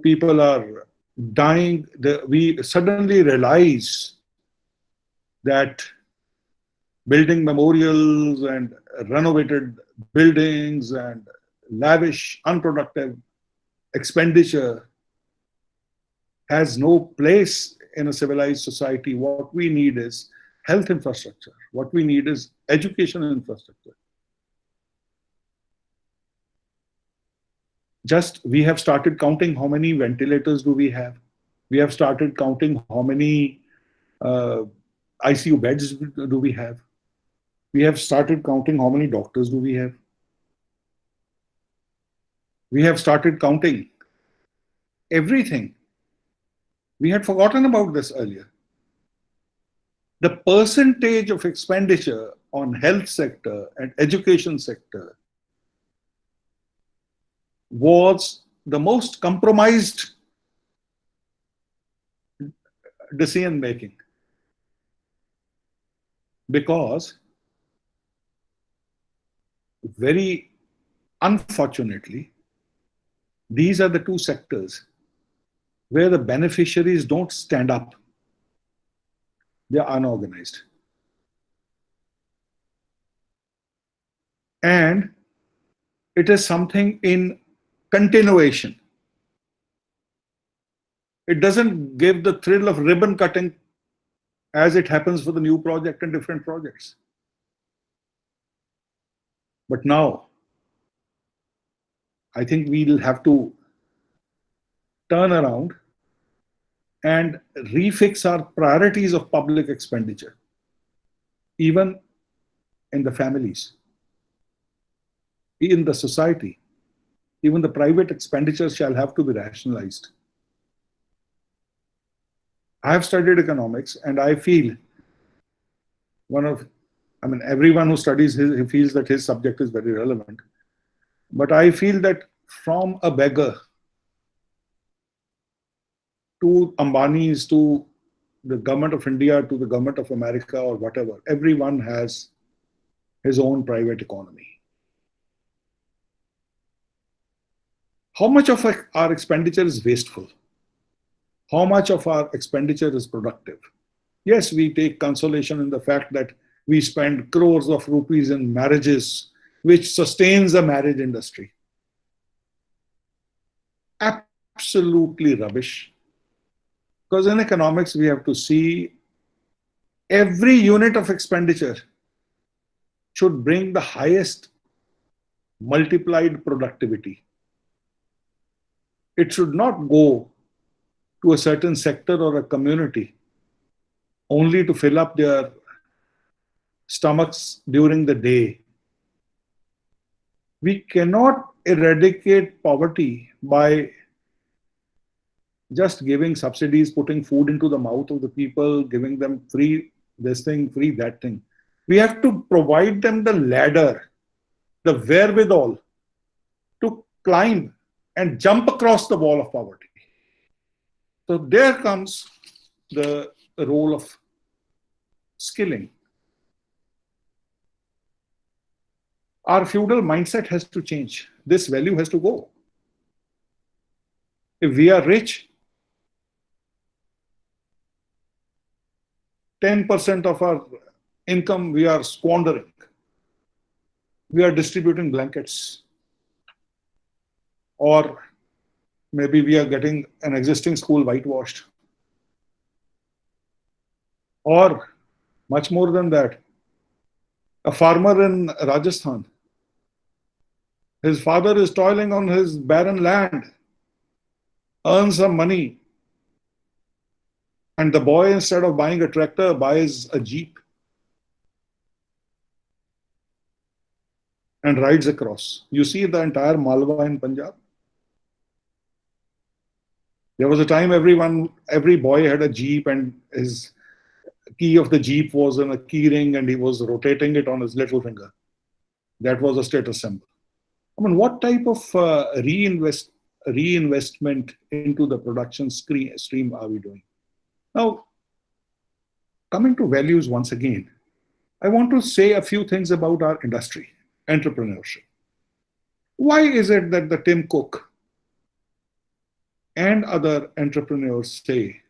[SPEAKER 4] people are dying. We suddenly realize that building memorials and renovated buildings and lavish, unproductive expenditure has no place in a civilized society. What we need is health infrastructure. What we need is education infrastructure. We have started counting how many ventilators do we have. We have started counting how many ICU beds do we have. We have started counting how many doctors do we have. We have started counting everything. We had forgotten about this earlier. The percentage of expenditure on health sector and education sector was the most compromised decision making, because very unfortunately, these are the two sectors where the beneficiaries don't stand up. They are unorganized. And it is something in continuation. It doesn't give the thrill of ribbon cutting as it happens for the new project and different projects. But now, I think we'll have to turn around and refix our priorities of public expenditure, even in the families, in the society. Even the private expenditures shall have to be rationalized. I have studied economics, and I feel everyone who studies he feels that his subject is very relevant. But I feel that from a beggar to Ambani's, to the government of India, to the government of America or whatever, everyone has his own private economy. How much of our expenditure is wasteful? How much of our expenditure is productive? Yes, we take consolation in the fact that we spend crores of rupees in marriages, which sustains the marriage industry. Absolutely rubbish. Because in economics, we have to see every unit of expenditure should bring the highest multiplied productivity. It should not go to a certain sector or a community only to fill up their stomachs during the day. We cannot eradicate poverty by just giving subsidies, putting food into the mouth of the people, giving them free this thing, free that thing. We have to provide them the ladder, the wherewithal to climb and jump across the wall of poverty. So there comes the role of skilling. Our feudal mindset has to change. This value has to go. If we are rich, 10% of our income we are squandering. We are distributing blankets. Or maybe we are getting an existing school whitewashed. Or much more than that, a farmer in Rajasthan, his father is toiling on his barren land, earns some money, and the boy, instead of buying a tractor, buys a jeep and rides across. You see the entire Malwa in Punjab. There was a time every boy had a jeep, and his key of the jeep was in a key ring, and he was rotating it on his little finger. That was a status symbol. I mean, what type of reinvestment into the production stream are we doing? Now, coming to values once again, I want to say a few things about our industry, entrepreneurship. Why is it that the Tim Cook and other entrepreneurs say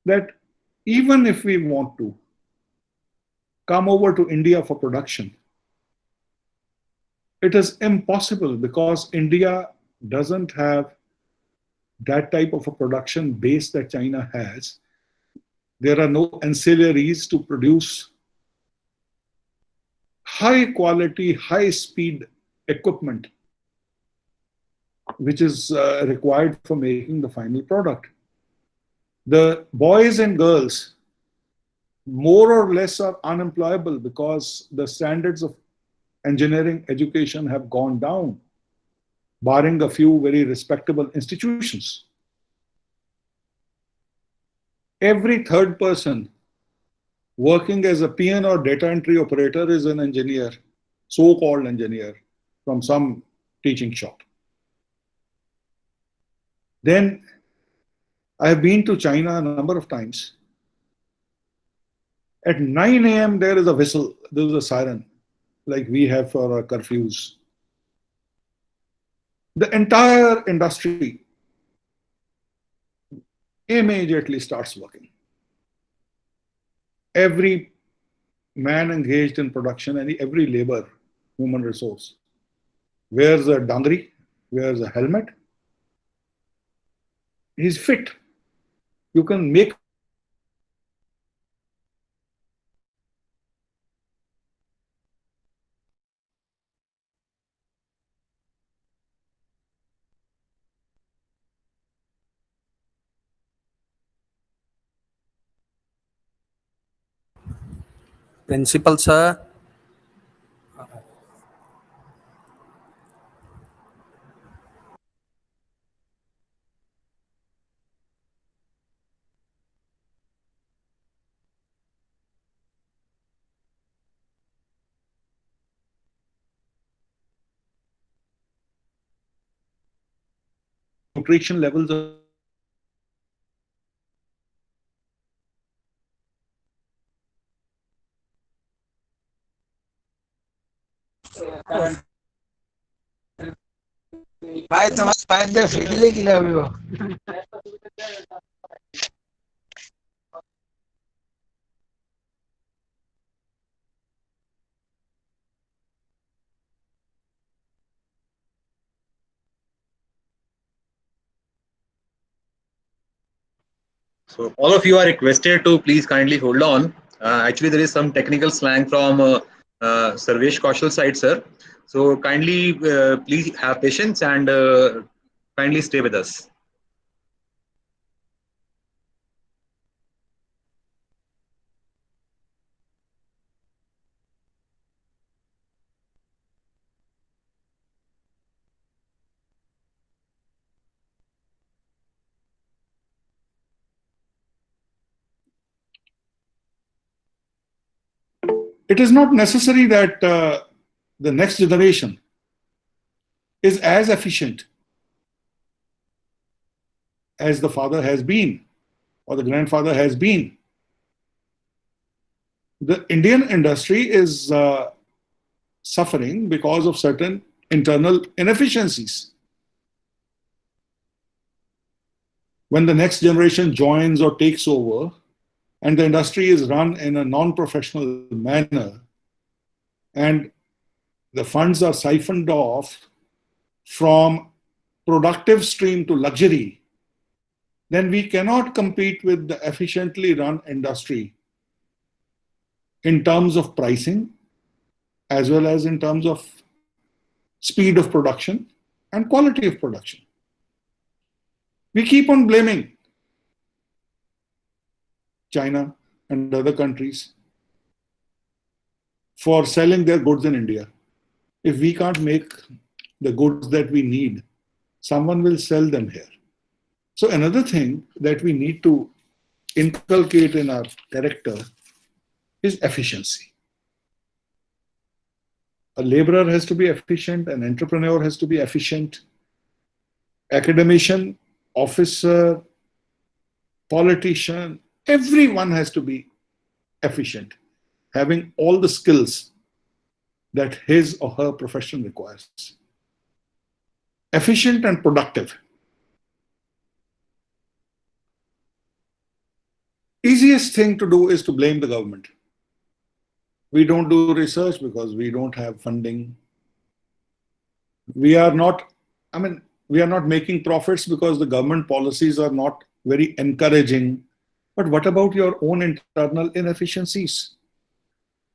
[SPEAKER 4] that even if we want to come over to India for production, it is impossible because India doesn't have that type of a production base that China has. There are no ancillaries to produce high quality, high speed equipment, which is required for making the final product. The boys and girls more or less are unemployable because the standards of engineering education have gone down, barring a few very respectable institutions. Every third person working as a PN or data entry operator is an engineer, so-called engineer from some teaching shop. Then I have been to China a number of times. At 9 a.m. there is a whistle, there is a siren, like we have for our curfews. The entire industry immediately starts working. Every man engaged in production and every labor, human resource, wears a dangri, wears a helmet. He's fit. You can make
[SPEAKER 5] Principal, sir.
[SPEAKER 4] nutrition levels of
[SPEAKER 6] भाई तुम्हारे pipe में फिटली गिरा हुई हो
[SPEAKER 2] So all of you are requested to please kindly hold on. Actually, there is some technical slang from Sarvesh Kaushal side, sir. So kindly please have patience and kindly stay with us.
[SPEAKER 4] It is not necessary that the next generation is as efficient as the father has been or the grandfather has been. The Indian industry is suffering because of certain internal inefficiencies. When the next generation joins or takes over, and the industry is run in a non-professional manner, and the funds are siphoned off from productive stream to luxury, then we cannot compete with the efficiently run industry in terms of pricing, as well as in terms of speed of production and quality of production. We keep on blaming China and other countries for selling their goods in India. If we can't make the goods that we need, someone will sell them here. So another thing that we need to inculcate in our character is efficiency. A laborer has to be efficient, an entrepreneur has to be efficient, academician, officer, politician, everyone has to be efficient, having all the skills that his or her profession requires. Efficient and productive. Easiest thing to do is to blame the government. We don't do research because we don't have funding. We are not making profits because the government policies are not very encouraging. But what about your own internal inefficiencies?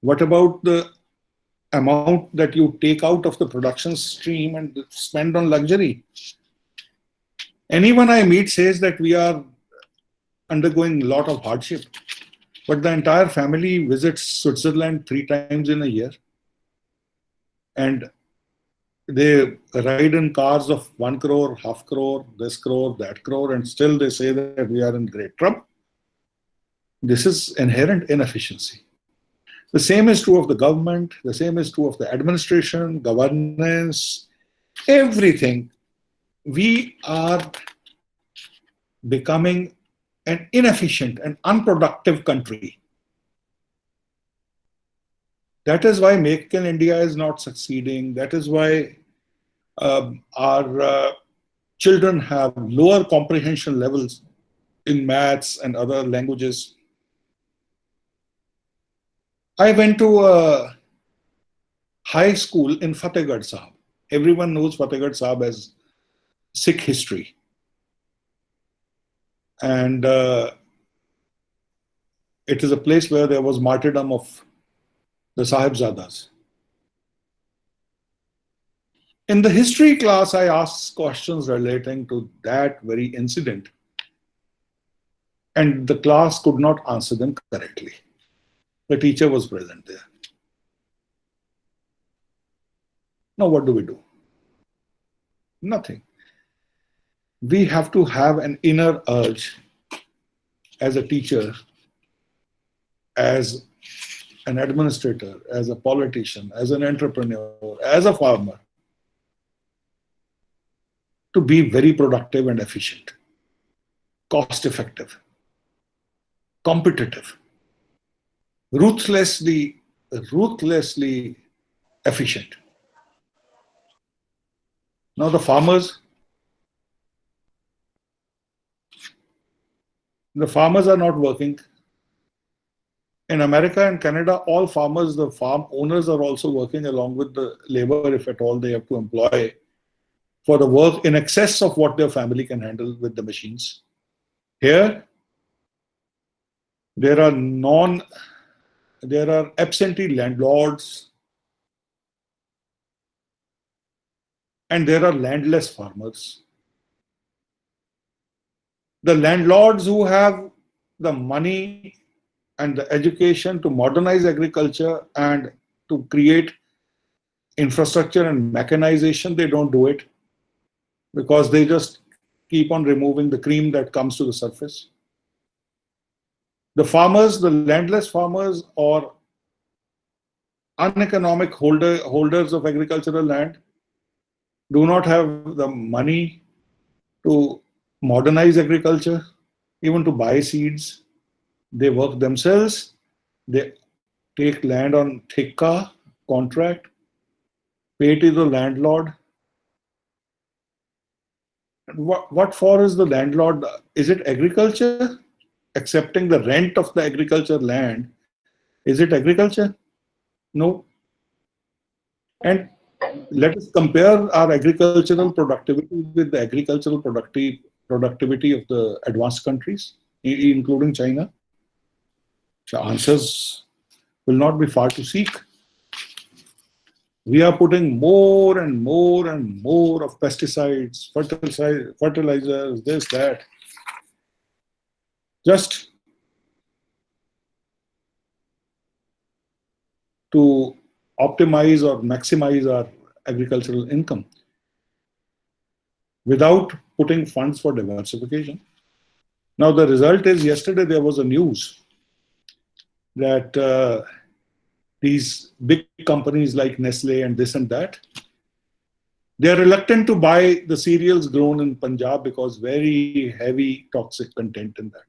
[SPEAKER 4] What about the amount that you take out of the production stream and spend on luxury? Anyone I meet says that we are undergoing a lot of hardship, but the entire family visits Switzerland 3 times in a year, and they ride in cars of 1 crore, half crore, this crore, that crore, and still they say that we are in great trouble. This is inherent inefficiency. The same is true of the government, the same is true of the administration, governance, everything. We are becoming an inefficient and unproductive country. That is why Make in India is not succeeding. That is why our children have lower comprehension levels in maths and other languages. I went to a high school in Fatehgarh Sahib. Everyone knows Fatehgarh Sahib as Sikh history. And it is a place where there was martyrdom of the Sahibzadas. In the history class, I asked questions relating to that very incident, and the class could not answer them correctly. The teacher was present there. Now, what do we do? Nothing. We have to have an inner urge as a teacher, as an administrator, as a politician, as an entrepreneur, as a farmer, to be very productive and efficient, cost effective, competitive, ruthlessly efficient. Now the farmers are not working. In America and Canada, all farmers, the farm owners are also working along with the labor, if at all they have to employ, for the work in excess of what their family can handle with the machines. Here, there are absentee landlords, and there are landless farmers. The landlords who have the money and the education to modernize agriculture and to create infrastructure and mechanization, they don't do it because they just keep on removing the cream that comes to the surface. The farmers, the landless farmers or uneconomic holders of agricultural land do not have the money to modernize agriculture, even to buy seeds. They work themselves. They take land on thikka contract, pay to the landlord. What for is the landlord? Is it agriculture? Accepting the rent of the agriculture land, is it agriculture? No. And let us compare our agricultural productivity with the agricultural productivity of the advanced countries, including China. The answers will not be far to seek. We are putting more and more and more of pesticides, fertilizers, this, that, just to optimize or maximize our agricultural income without putting funds for diversification. Now, the result is, yesterday there was a news that these big companies like Nestle and this and that, they are reluctant to buy the cereals grown in Punjab because very heavy toxic content in that.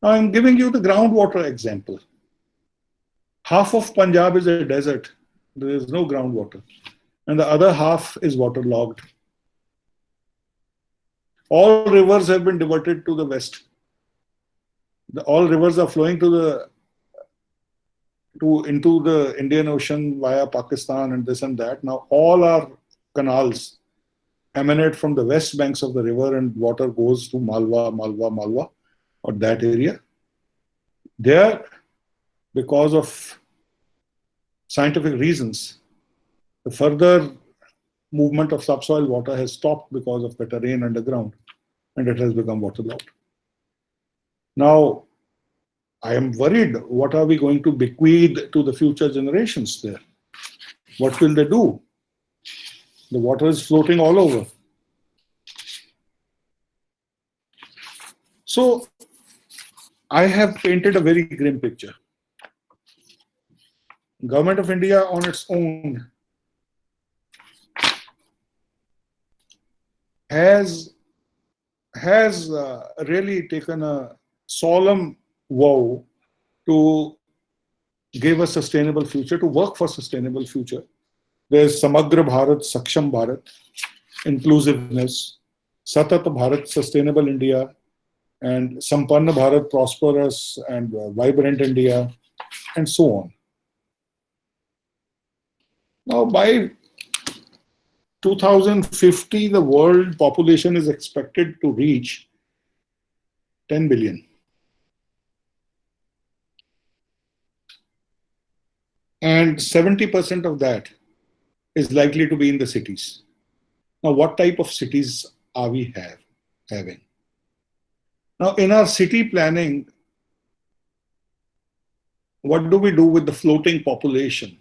[SPEAKER 4] Now, I'm giving you the groundwater example. Half of Punjab is a desert. There is no groundwater. And the other half is waterlogged. All rivers have been diverted to the west. All rivers are flowing into the Indian Ocean via Pakistan and this and that. Now, all our canals emanate from the west banks of the river, and water goes to Malwa, or that area. There, because of scientific reasons, the further movement of subsoil water has stopped because of better rain underground, and it has become waterlogged. Now, I am worried, what are we going to bequeath to the future generations there? What will they do? The water is floating all over. So, I have painted a very grim picture. Government of India on its own has really taken a solemn vow to give a sustainable future, to work for sustainable future. There's Samagra Bharat, Saksham Bharat, inclusiveness, Satat Bharat, sustainable India, and Sampanna Bharat, prosperous and vibrant India, and so on. Now, by 2050, the world population is expected to reach 10 billion. And 70% of that is likely to be in the cities. Now, what type of cities are we having? Now, in our city planning, what do we do with the floating population?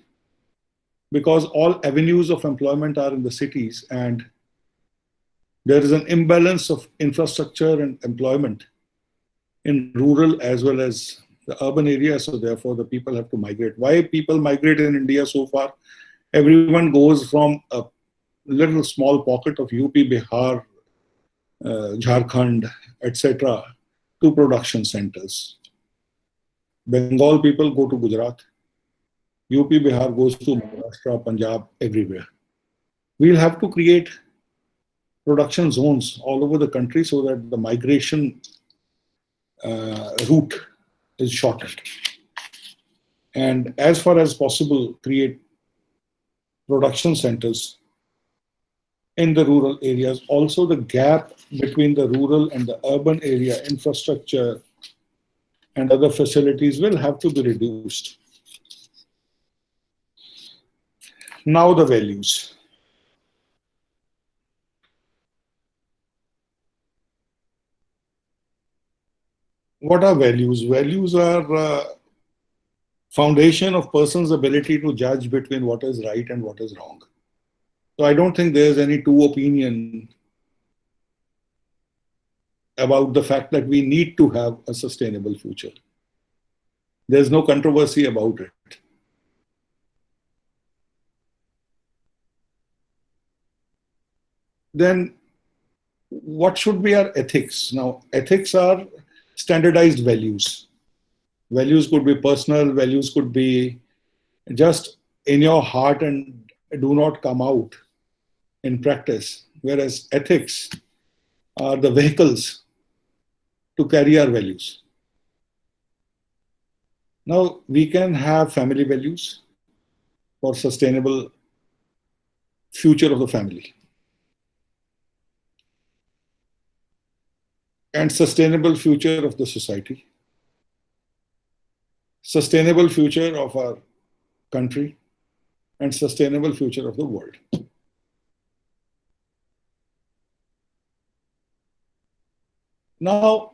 [SPEAKER 4] Because all avenues of employment are in the cities, and there is an imbalance of infrastructure and employment in rural as well as the urban areas, so therefore the people have to migrate. Why people migrate in India so far? Everyone goes from a little small pocket of UP, Bihar, Jharkhand, etc. to production centers. Bengal people go to Gujarat. UP, Bihar goes to Maharashtra, Punjab, everywhere. We'll have to create production zones all over the country so that the migration route is shortened. And as far as possible, create production centers in the rural areas. Also, the gap between the rural and the urban area infrastructure and other facilities will have to be reduced. Now, the values. What are values? Values are foundation of person's ability to judge between what is right and what is wrong. So I don't think there's any two opinion about the fact that we need to have a sustainable future. There's no controversy about it. Then what should be our ethics? Now, ethics are standardized values. Values could be personal, values could be just in your heart and do not come out in practice. Whereas ethics are the vehicles to carry our values. Now, we can have family values for sustainable future of the family and sustainable future of the society, sustainable future of our country, and sustainable future of the world. Now,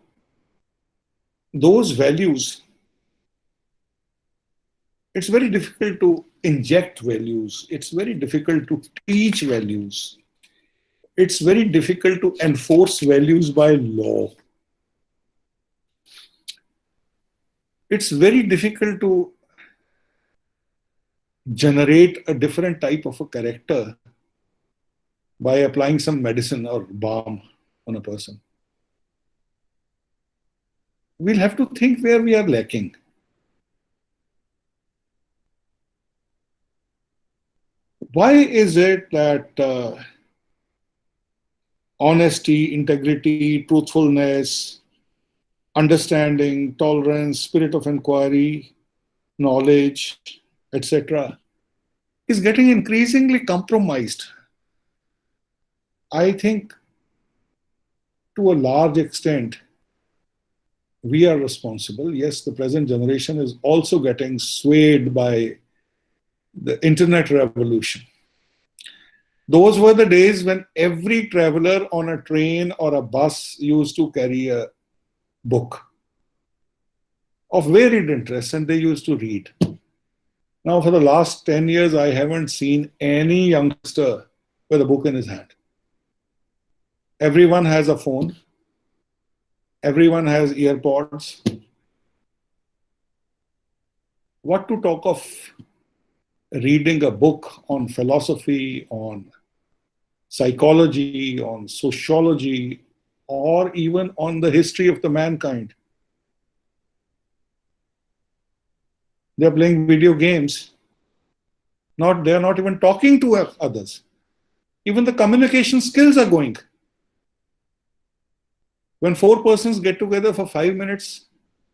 [SPEAKER 4] those values, it's very difficult to inject values. It's very difficult to teach values. It's very difficult to enforce values by law. It's very difficult to generate a different type of a character by applying some medicine or balm on a person. We'll have to think where we are lacking. Why is it that honesty, integrity, truthfulness, understanding, tolerance, spirit of inquiry, knowledge, etc., is getting increasingly compromised? I think to a large extent, we are responsible. Yes, the present generation is also getting swayed by the internet revolution. Those were the days when every traveler on a train or a bus used to carry a book of varied interests and they used to read. Now, for the last 10 years, I haven't seen any youngster with a book in his hand. Everyone has a phone. Everyone has earpods. What to talk of reading a book on philosophy, on psychology, on sociology, or even on the history of the mankind? They're playing video games. They're not even talking to others. Even the communication skills are going. When 4 persons get together for 5 minutes,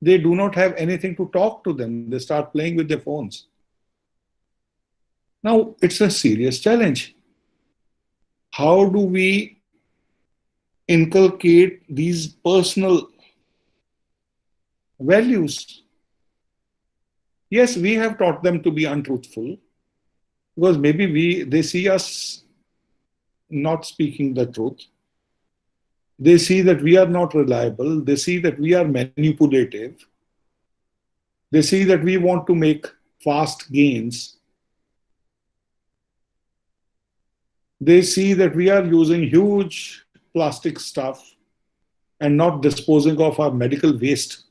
[SPEAKER 4] they do not have anything to talk to them. They start playing with their phones. Now, it's a serious challenge. How do we inculcate these personal values? Yes, we have taught them to be untruthful because maybe they see us not speaking the truth. They see that we are not reliable. They see that we are manipulative. They see that we want to make fast gains. They see that we are using huge plastic stuff and not disposing of our medical waste,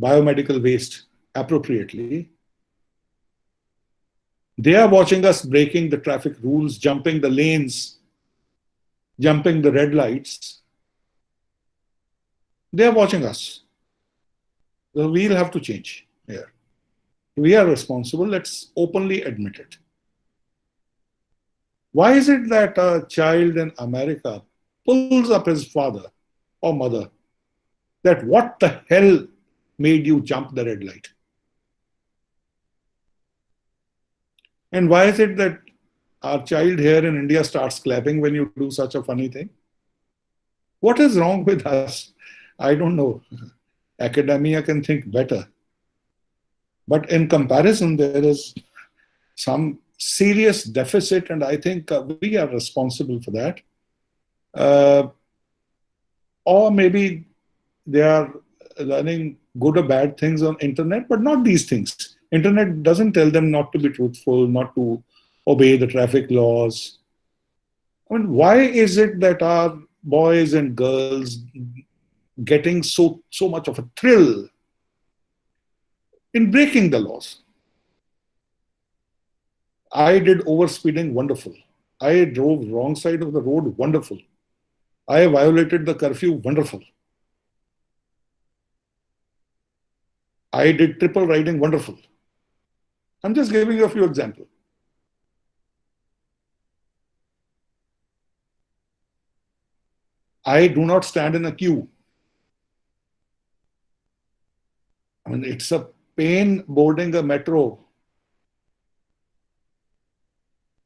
[SPEAKER 4] biomedical waste appropriately. They are watching us breaking the traffic rules, jumping the lanes, jumping the red lights. They are watching us. So we'll have to change here. We are responsible. Let's openly admit it. Why is it that a child in America pulls up his father or mother that what the hell made you jump the red light? And why is it that our child here in India starts clapping when you do such a funny thing? What is wrong with us? I don't know. Academia can think better. But in comparison, there is some serious deficit, and I think we are responsible for that. Or maybe they are learning good or bad things on internet, but not these things. Internet doesn't tell them not to be truthful, not to obey the traffic laws. I mean, why is it that our boys and girls getting so much of a thrill in breaking the laws. I did overspeeding, wonderful. I drove wrong side of the road, wonderful. I violated the curfew, wonderful. I did triple riding, wonderful. I'm just giving you a few examples. I do not stand in a queue. I mean, it's a pain boarding a metro.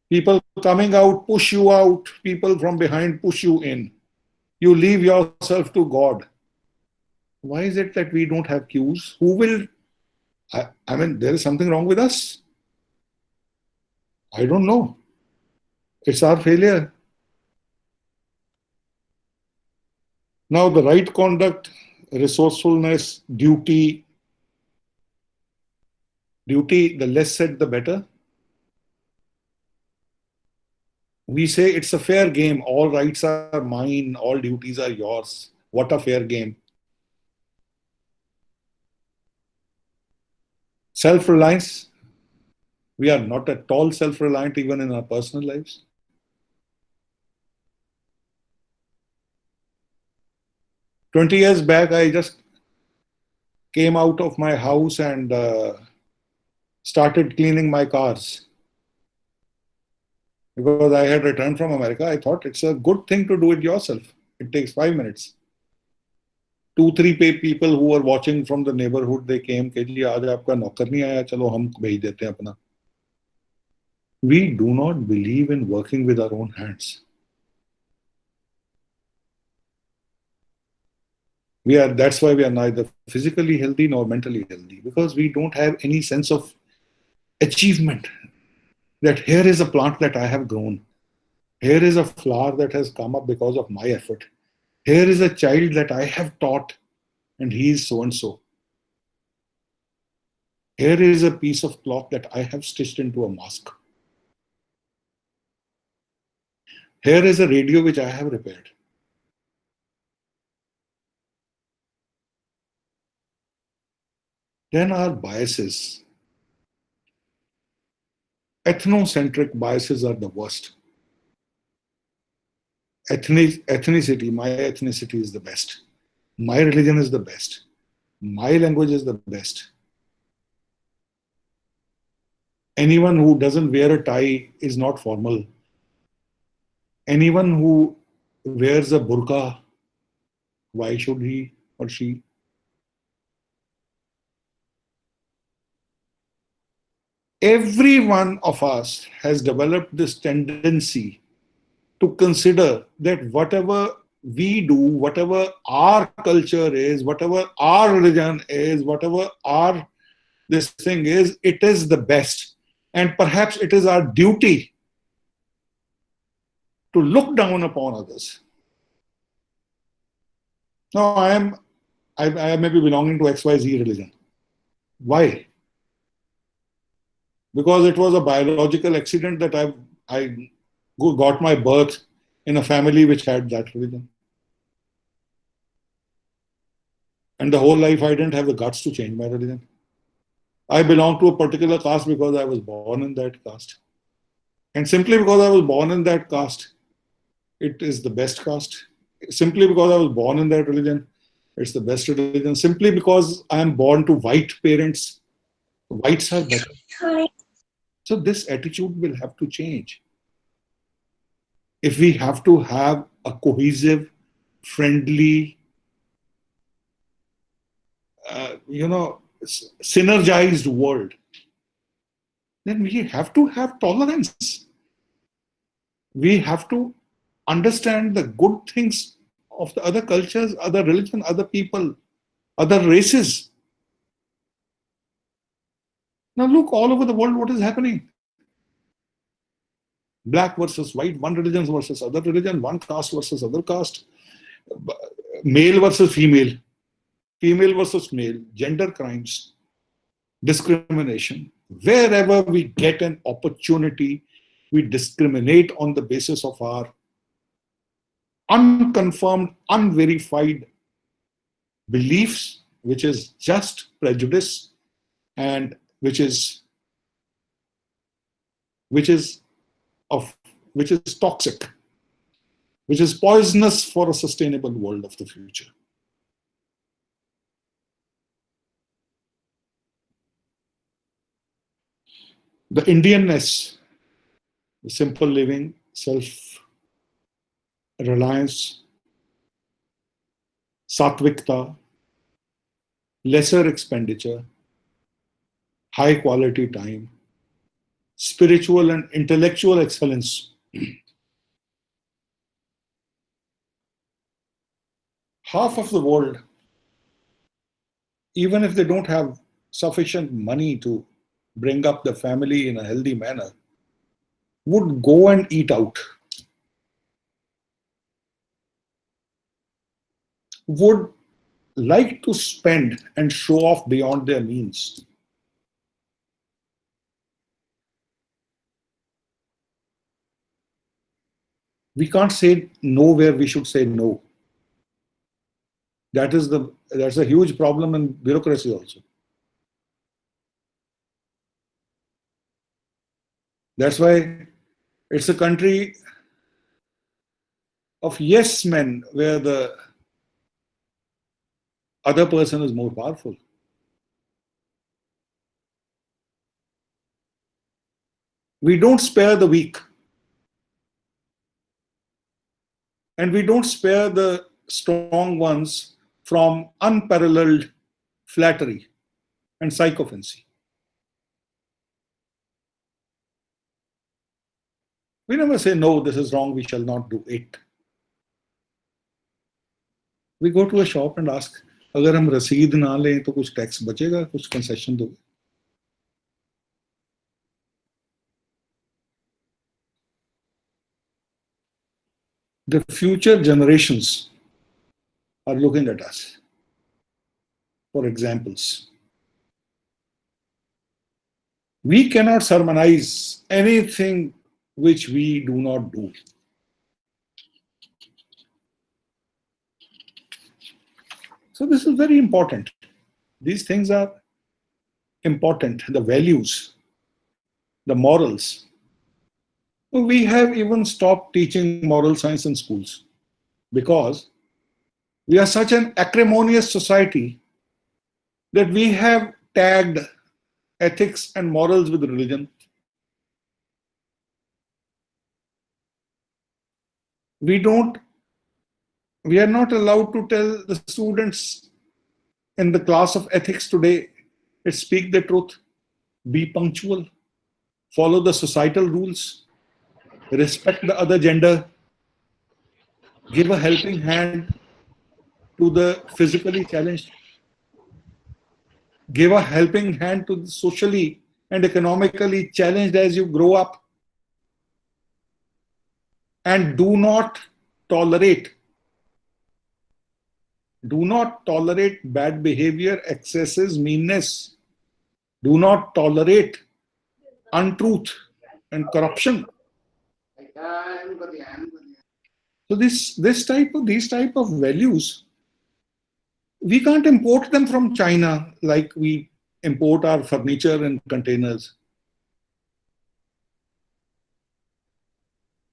[SPEAKER 4] People coming out push you out. People from behind push you in. You leave yourself to God. Why is it that we don't have queues? Who will? I mean, there is something wrong with us. I don't know. It's our failure. Now, the right conduct, resourcefulness, duty, the less said, the better. We say it's a fair game. All rights are mine. All duties are yours. What a fair game. Self-reliance. We are not at all self-reliant even in our personal lives. "20 years back, I just came out of my house and started cleaning my cars. Because I had returned from America, I thought it's a good thing to do it yourself. It takes 5 minutes. 2-3 people who were watching from the neighborhood, they came, कि जी आज आपका नौकर नहीं आया, चलो हम भेज देते हैं अपना. We do not believe in working with our own hands. That's why we are neither physically healthy nor mentally healthy, because we don't have any sense of achievement. That here is a plant that I have grown. Here is a flower that has come up because of my effort. Here is a child that I have taught, and he is so and so. Here is a piece of cloth that I have stitched into a mask. Here is a radio which I have repaired. Then our biases. Ethnocentric biases are the worst. Ethnicity, my ethnicity is the best. My religion is the best. My language is the best. Anyone who doesn't wear a tie is not formal. Anyone who wears a burqa, why should he or she? Every one of us has developed this tendency to consider that whatever we do, whatever our culture is, whatever our religion is, whatever our this thing is, it is the best. And perhaps it is our duty to look down upon others. Now, I may be belonging to XYZ religion. Why? Because it was a biological accident that I got my birth in a family which had that religion. And the whole life I didn't have the guts to change my religion. I belong to a particular caste because I was born in that caste. And simply because I was born in that caste, it is the best caste. Simply because I was born in that religion, it's the best religion. Simply because I am born to white parents, whites are better. So this attitude will have to change. If we have to have a cohesive, friendly, synergized world, then we have to have tolerance. We have to understand the good things of the other cultures, other religion, other people, other races. Now look all over the world what is happening. Black versus white, one religion versus other religion, one caste versus other caste, male versus female, female versus male, gender crimes, discrimination. Wherever we get an opportunity, we discriminate on the basis of our unconfirmed, unverified beliefs, which is just prejudice and which is toxic, which is poisonous for a sustainable world of the future. The Indianness, the simple living, self-reliance, satvikta, lesser expenditure, high quality time, spiritual and intellectual excellence. Half of the world, even if they don't have sufficient money to bring up the family in a healthy manner, would go and eat out, would like to spend and show off beyond their means. We can't say no where we should say no. That's a huge problem in bureaucracy also. That's why it's a country of yes men where the other person is more powerful. We don't spare the weak. And we don't spare the strong ones from unparalleled flattery and sycophancy. We never say, no, this is wrong, we shall not do it. We go to a shop and ask, अगर हम रसीद ना लें तो कुछ tax बचेगा, कुछ concession दोगे? The future generations are looking at us for examples. We cannot sermonize anything which we do not do. So this is very important. These things are important, the values, the morals. We have even stopped teaching moral science in schools because we are such an acrimonious society that we have tagged ethics and morals with religion. We are not allowed to tell the students in the class of ethics today, speak the truth, be punctual, follow the societal rules, respect the other gender, give a helping hand to the physically challenged, give a helping hand to the socially and economically challenged as you grow up, and do not tolerate bad behavior, excesses, meanness. Do not tolerate untruth and corruption. So these type of values, we can't import them from China like we import our furniture in containers.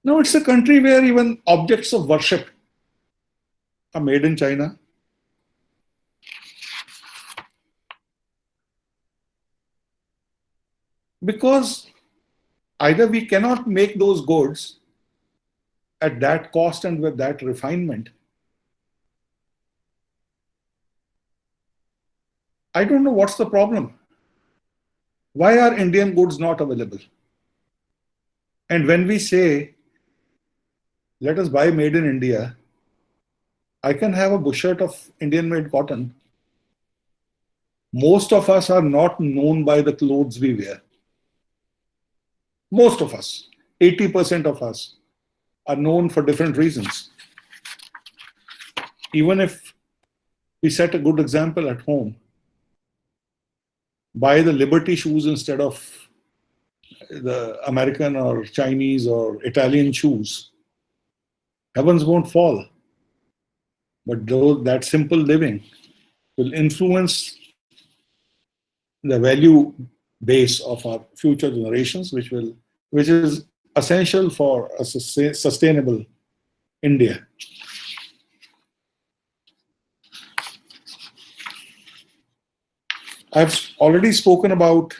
[SPEAKER 4] No, it's a country where even objects of worship are made in China. Because either we cannot make those goods at that cost and with that refinement. I don't know what's the problem. Why are Indian goods not available? And when we say, let us buy made in India, I can have a bushert of Indian made cotton. Most of us are not known by the clothes we wear. Most of us, 80% of us, are known for different reasons. Even if we set a good example at home, buy the Liberty shoes instead of the American or Chinese or Italian shoes, heavens won't fall. But though that simple living will influence the value base of our future generations, which is essential for a sustainable India. I've already spoken about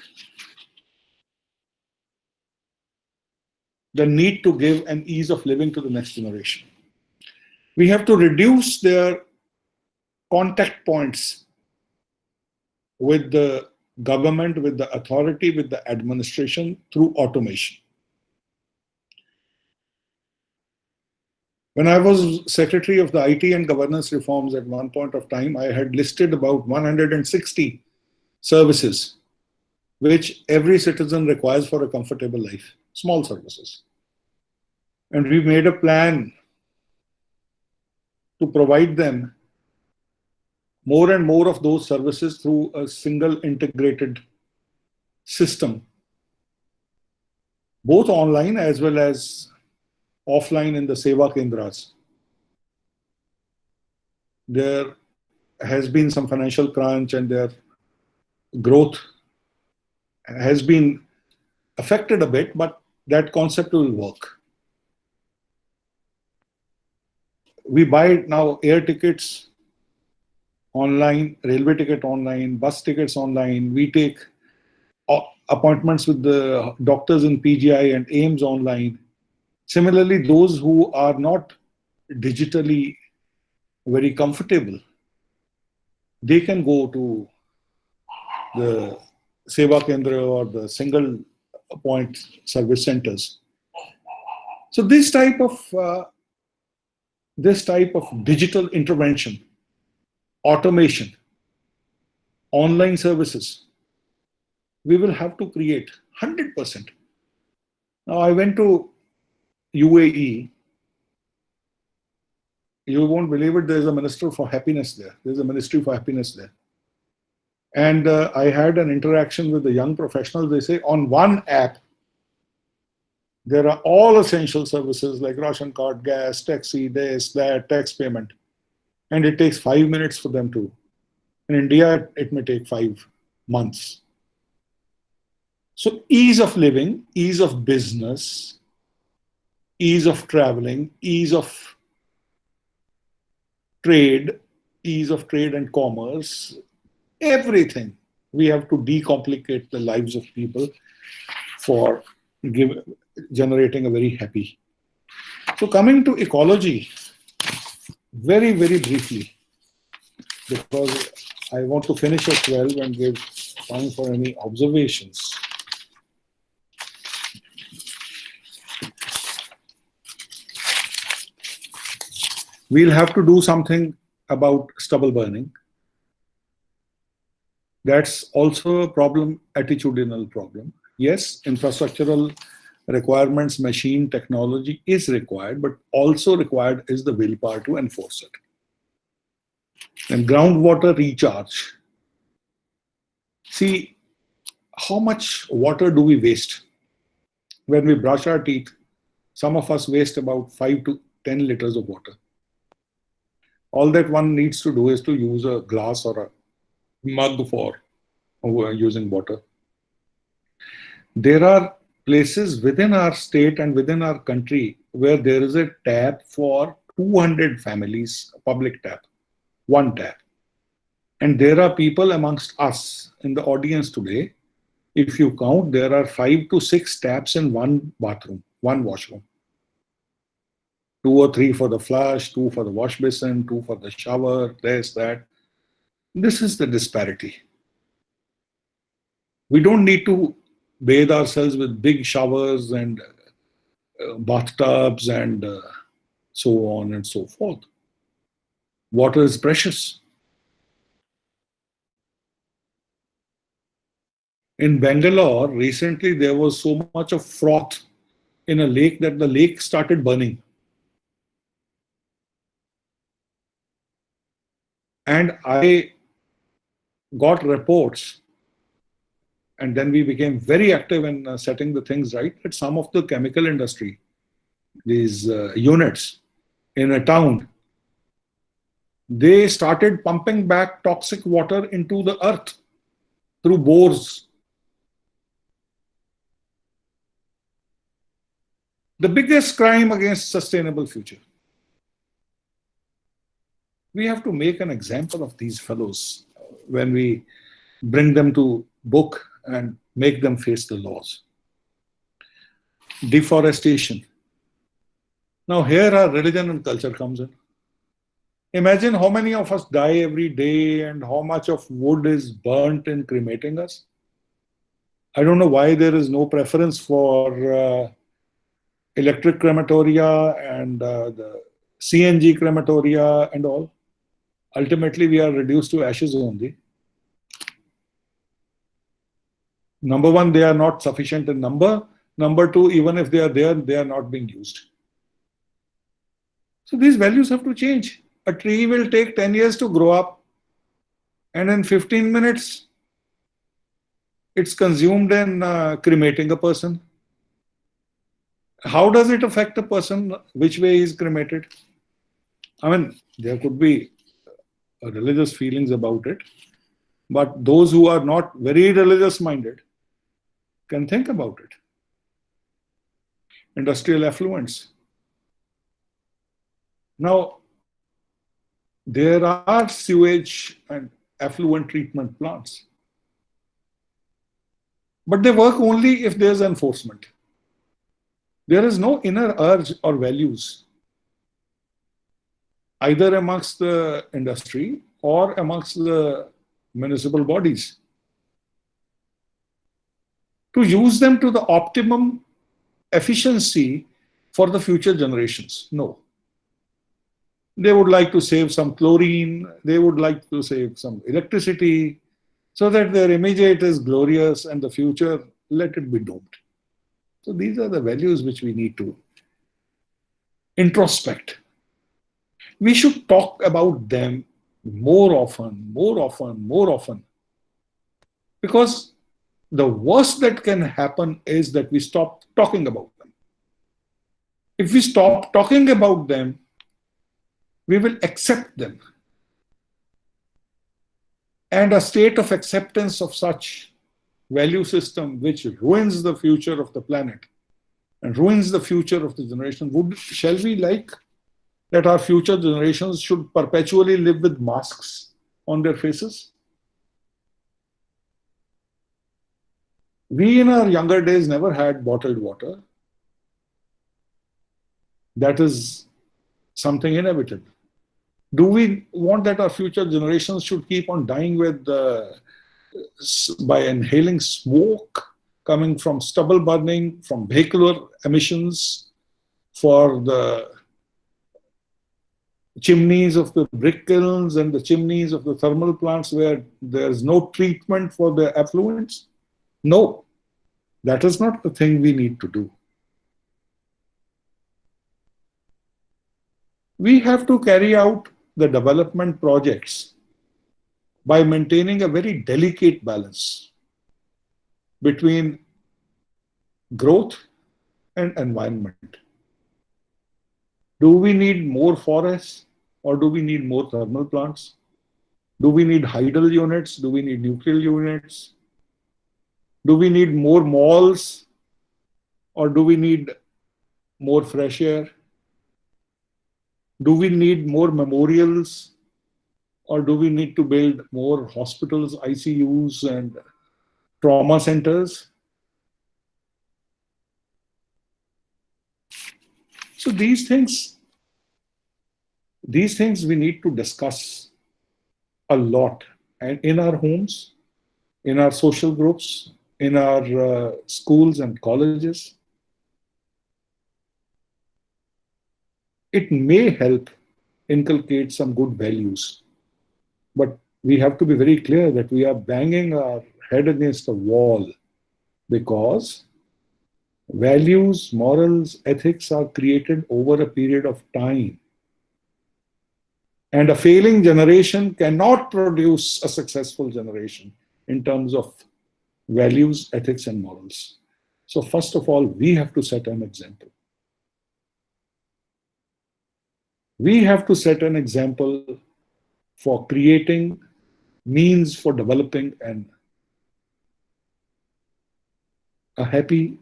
[SPEAKER 4] the need to give an ease of living to the next generation. We have to reduce their contact points with the government, with the authority, with the administration through automation. When I was Secretary of the IT and Governance Reforms at one point of time, I had listed about 160 services which every citizen requires for a comfortable life, small services. And we made a plan to provide them more and more of those services through a single integrated system, both online as well as offline in the Seva Kendras. There has been some financial crunch and their growth has been affected a bit, but that concept will work. We buy now air tickets online, railway ticket online, bus tickets online. We take appointments with the doctors in PGI and AIIMS online. Similarly, those who are not digitally very comfortable, they can go to the Seva Kendra or the single point service centers. So this type of digital intervention, automation, online services, we will have to create 100%. Now I went to UAE. You won't believe it, there's a Minister for Happiness there. There's a Ministry for Happiness there. And I had an interaction with the young professionals. They say on one app, there are all essential services like ration card, gas, taxi, this, that, tax payment. And it takes 5 minutes for them to. In India, it may take 5 months. So ease of living, ease of business, ease of traveling, ease of trade and commerce, everything. We have to decomplicate the lives of people for generating a very happy. So coming to ecology, very, very briefly, because I want to finish at 12 and give time for any observations. We'll have to do something about stubble burning. That's also a problem, attitudinal problem. Yes, infrastructural requirements, machine technology is required, but also required is the willpower to enforce it. And groundwater recharge. See, how much water do we waste? When we brush our teeth, some of us waste about 5 to 10 liters of water. All that one needs to do is to use a glass or a mug for using water. There are places within our state and within our country where there is a tap for 200 families, a public tap, one tap. And there are people amongst us in the audience today, if you count, there are 5 to 6 taps in one bathroom, one washroom. 2 or 3 for the flush, 2 for the wash basin, 2 for the shower, this, that. This is the disparity. We don't need to bathe ourselves with big showers and bathtubs and so on and so forth. Water is precious. In Bangalore, recently there was so much of froth in a lake that the lake started burning. And I got reports, and then we became very active in setting the things right, that some of the chemical industry, these units in a town, they started pumping back toxic water into the earth through bores. The biggest crime against sustainable future. We have to make an example of these fellows when we bring them to book and make them face the laws. Deforestation. Now here our religion and culture comes in. Imagine how many of us die every day and how much of wood is burnt in cremating us. I don't know why there is no preference for electric crematoria and the CNG crematoria and all. Ultimately, we are reduced to ashes only. Number one, they are not sufficient in number. Number two, even if they are there, they are not being used. So these values have to change. A tree will take 10 years to grow up, and in 15 minutes, it's consumed in cremating a person. How does it affect a person? Which way he is cremated? I mean, there could be religious feelings about it, but those who are not very religious minded can think about it. Industrial effluents. Now, there are sewage and effluent treatment plants, but they work only if there's enforcement. There is no inner urge or values either amongst the industry or amongst the municipal bodies to use them to the optimum efficiency for the future generations. No. They would like to save some chlorine, they would like to save some electricity, so that their immediate is glorious and the future, let it be doomed. So these are the values which we need to introspect. We should talk about them more often, because the worst that can happen is that we stop talking about them. If we stop talking about them, we will accept them. And a state of acceptance of such value system which ruins the future of the planet and ruins the future of the generation, shall we like that our future generations should perpetually live with masks on their faces? We in our younger days never had bottled water. That is something inevitable. Do we want that our future generations should keep on dying with by inhaling smoke coming from stubble burning, from vehicular emissions, for the chimneys of the brick kilns and the chimneys of the thermal plants where there's no treatment for the effluents? No, that is not the thing we need to do. We have to carry out the development projects by maintaining a very delicate balance between growth and environment. Do we need more forests or do we need more thermal plants? Do we need hydel units? Do we need nuclear units? Do we need more malls or do we need more fresh air? Do we need more memorials or do we need to build more hospitals, ICUs and trauma centers? So these things we need to discuss a lot, and in our homes, in our social groups, in our schools and colleges. It may help inculcate some good values, but we have to be very clear that we are banging our head against a wall, because values, morals, ethics are created over a period of time. And a failing generation cannot produce a successful generation in terms of values, ethics, and morals. So first of all, we have to set an example. We have to set an example for creating means for developing and a happy,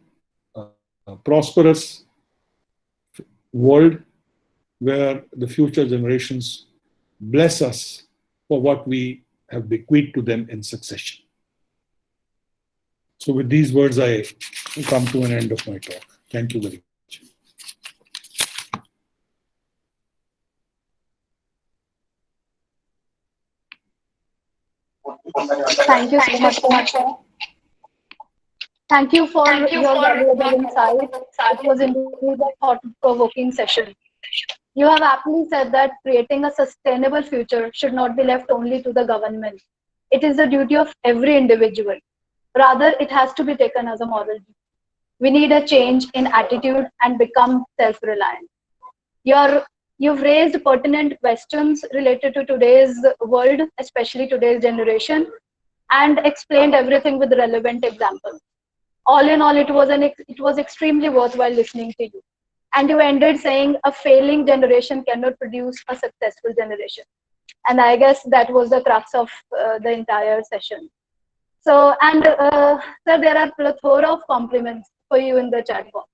[SPEAKER 4] prosperous world where the future generations bless us for what we have bequeathed to them in succession. So with these words, I come to an end of my talk. Thank you very much.
[SPEAKER 1] Thank you so much. Thank you for your valuable insight. It was indeed a thought-provoking session. You have aptly said that creating a sustainable future should not be left only to the government. It is the duty of every individual. Rather, it has to be taken as a moral duty. We need a change in attitude and become self-reliant. You've raised pertinent questions related to today's world, especially today's generation, and explained everything with relevant examples. All in all, it was extremely worthwhile listening to you. And you ended saying a failing generation cannot produce a successful generation. And I guess that was the crux of the entire session. So, and sir, there are plethora of compliments for you in the chat box.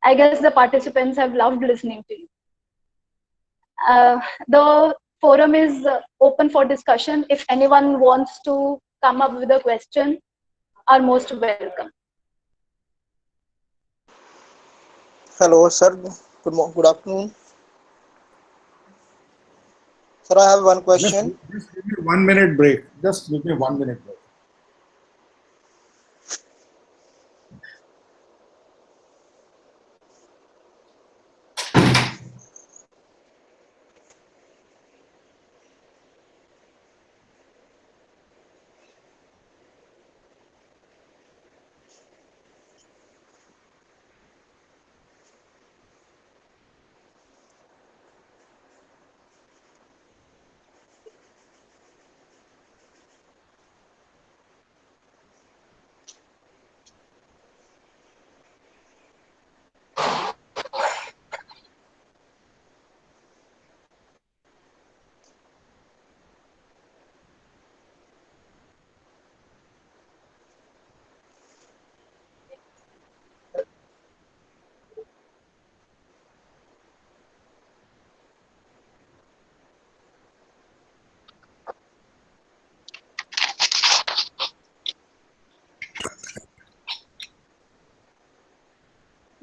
[SPEAKER 1] I guess the participants have loved listening to you. The forum is open for discussion. If anyone wants to come up with a question, are most welcome.
[SPEAKER 7] Hello, sir. Good afternoon. Sir, I have one question.
[SPEAKER 4] Just give me 1 minute break. Just give me 1 minute break.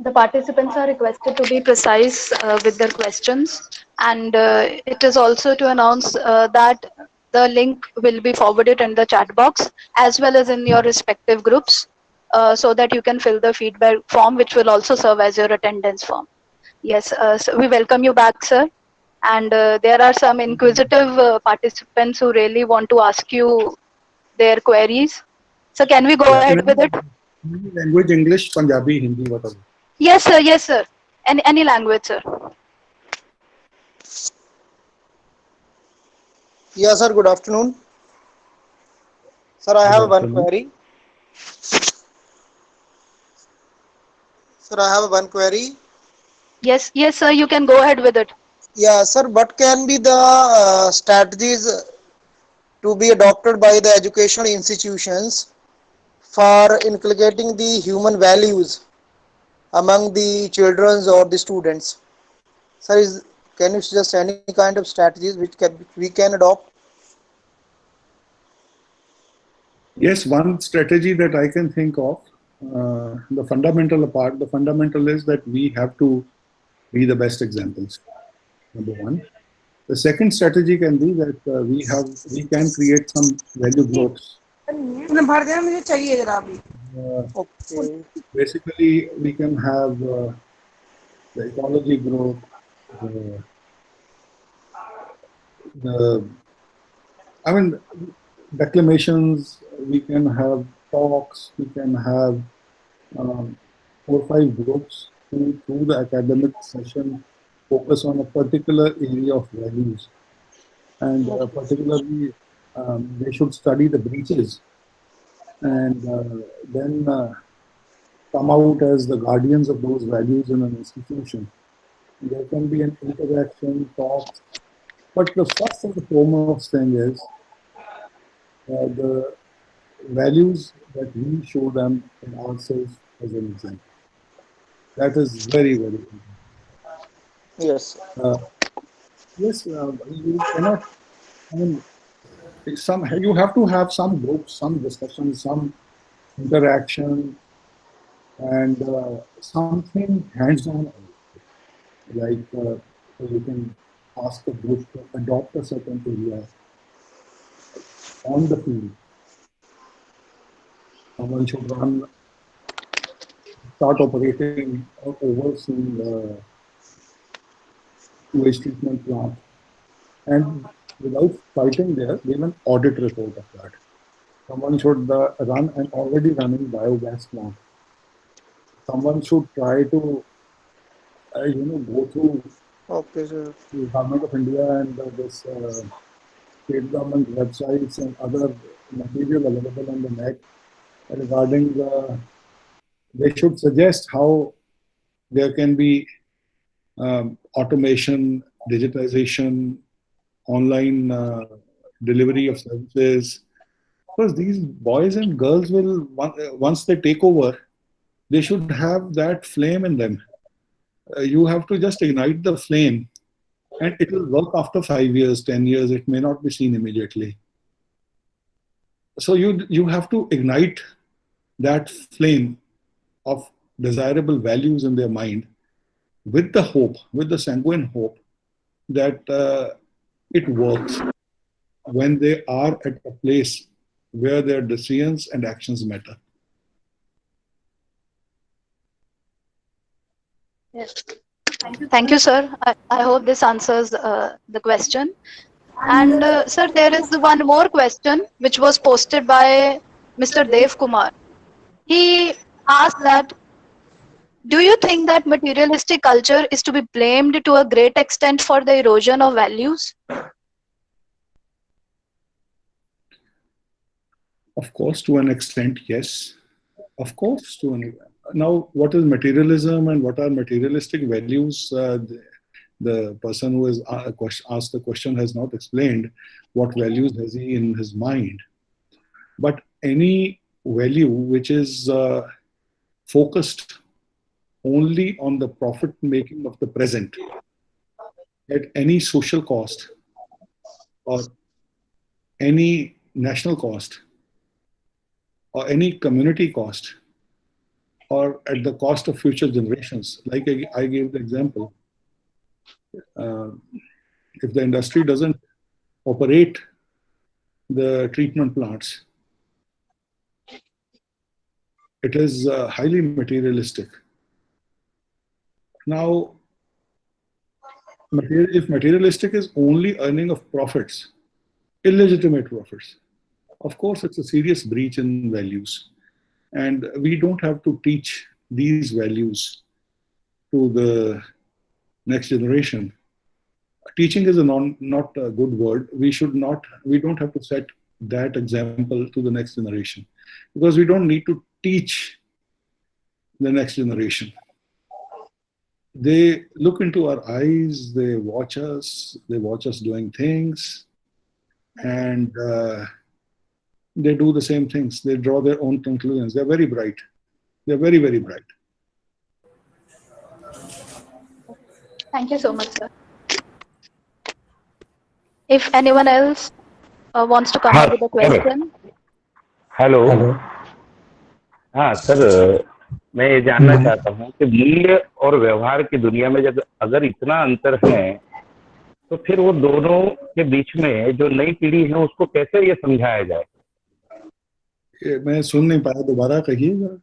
[SPEAKER 1] The participants are requested to be precise with their questions, and it is also to announce that the link will be forwarded in the chat box as well as in your respective groups, so that you can fill the feedback form, which will also serve as your attendance form. Yes, so we welcome you back, sir. And there are some inquisitive participants who really want to ask you their queries. So can we go ahead with it?
[SPEAKER 4] Language, English, Punjabi, Hindi, whatever.
[SPEAKER 1] Yes, sir. Yes, sir. Any language, sir.
[SPEAKER 7] Yes, sir. Good afternoon. Sir, I have one query. Sir, I have one query.
[SPEAKER 1] Yes, yes, sir. You can go ahead with it.
[SPEAKER 7] Yeah, sir. What can be the strategies to be adopted by the educational institutions for inculcating the human values among the children or the students? Sir, can you suggest any kind of strategies which we can adopt?
[SPEAKER 4] Yes, one strategy that I can think of, the fundamental is that we have to be the best examples, number one. The second strategy can be that we can create some value growths.
[SPEAKER 7] Okay.
[SPEAKER 4] Basically, we can have the ecology growth, declamations, we can have talks, we can have 4 or 5 groups who, through the academic session, focus on a particular area of values. And particularly, they should study the breaches and then come out as the guardians of those values in an institution. There can be an interaction, talks, but the first and the foremost thing is the values that we show them in ourselves as an example. That is very, very important.
[SPEAKER 7] Yes.
[SPEAKER 4] Yes, you cannot, I mean, you have to have some groups, some discussion, some interaction, and something hands-on, like you can ask a group to adopt a certain area on the field. Someone should start operating or overseeing waste treatment plant, and without fighting there, give an audit report of that. Someone should run an already running biogas plant. Someone should try to, go through
[SPEAKER 7] Okay, sir.
[SPEAKER 4] the Government of India and this state government websites and other material available on the net regarding they should suggest how there can be automation, digitization, online delivery of services. Because these boys and girls will, once they take over, they should have that flame in them. You have to just ignite the flame, and it will work after 5 years, 10 years. It may not be seen immediately. So you have to ignite that flame of desirable values in their mind with the hope, with the sanguine hope that it works when they are at a place where their decisions and actions matter.
[SPEAKER 1] Yes. Thank you, sir. I hope this answers the question. And sir, there is one more question which was posted by Mr. Dev Kumar. He asked that, do you think that materialistic culture is to be blamed to a great extent for the erosion of values?
[SPEAKER 4] Of course, to an extent, yes. Of course, to an extent. Now, what is materialism and what are materialistic values? The person who has asked the question has not explained what values has he in his mind. But any value which is focused only on the profit making of the present at any social cost or any national cost or any community cost or at the cost of future generations. Like I gave the example, if the industry doesn't operate the treatment plants, it is highly materialistic. Now, if materialistic is only earning of profits, illegitimate profits, of course it's a serious breach in values. And we don't have to teach these values to the next generation. Teaching is not a good word. We don't have to set that example to the next generation, because we don't need to teach the next generation. They look into our eyes, they watch us doing things, and they do the same things. They draw their own conclusions. They're very bright. They're very, very bright.
[SPEAKER 1] Thank you so much, sir. If anyone else wants to come up with a question.
[SPEAKER 8] Hello हाँ sir, मैं ये जानना चाहता हूँ कि मूल्य और व्यवहार की दुनिया में जब अगर इतना अंतर है, तो फिर वो दोनों के बीच में जो नई पीढ़ी है उसको कैसे ये समझाया जाए?
[SPEAKER 4] मैं सुन नहीं पाया, दोबारा कहिए जरा।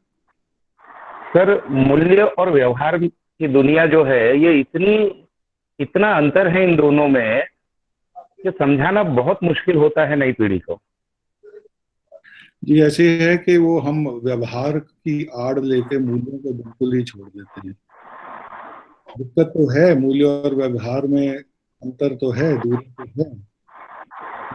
[SPEAKER 8] सर, मूल्य और व्यवहार की दुनिया जो है, ये इतना अंतर है इन दोनों में कि समझाना बहुत मुश्किल होता है नई पीढ़ी को।
[SPEAKER 4] जी, ऐसे है कि वो हम व्यवहार की आड़ लेके मूल्यों को बिल्कुल ही छोड़ देते हैं। दिक्कत तो है, मूल्य और व्यवहार में अंतर तो है, दूरी तो है,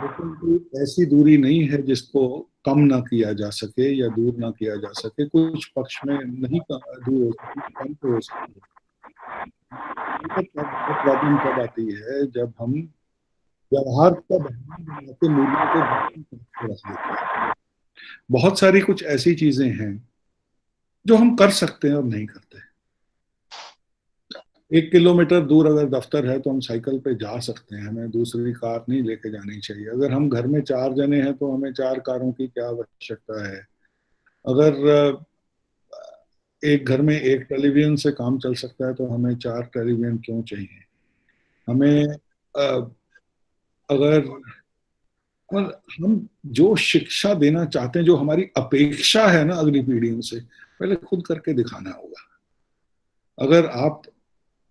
[SPEAKER 4] लेकिन कोई ऐसी दूरी नहीं है जिसको कम ना किया जा सके या दूर ना किया जा सके। कुछ पक्ष में नहीं दूर हो सकती, कम तो हो सकती है। प्रॉब्लम कब आती है? जब हम व्यवहार का बहाना बना के मूल्यों को रख देते हैं। बहुत सारी कुछ ऐसी चीजें हैं जो हम कर सकते हैं और नहीं करते। 1 किलोमीटर दूर अगर दफ्तर है तो हम साइकिल पे जा सकते हैं, हमें दूसरी कार नहीं लेके जानी चाहिए। अगर हम घर में 4 जने हैं तो हमें 4 कारों की क्या आवश्यकता है। अगर एक घर में एक टेलीविजन से काम चल सकता है तो हमें 4 टेलीविजन क्यों चाहिए। हमें अगर हम जो शिक्षा देना चाहते हैं, जो हमारी अपेक्षा है ना अगली पीढ़ियों से, पहले खुद करके दिखाना होगा। अगर आप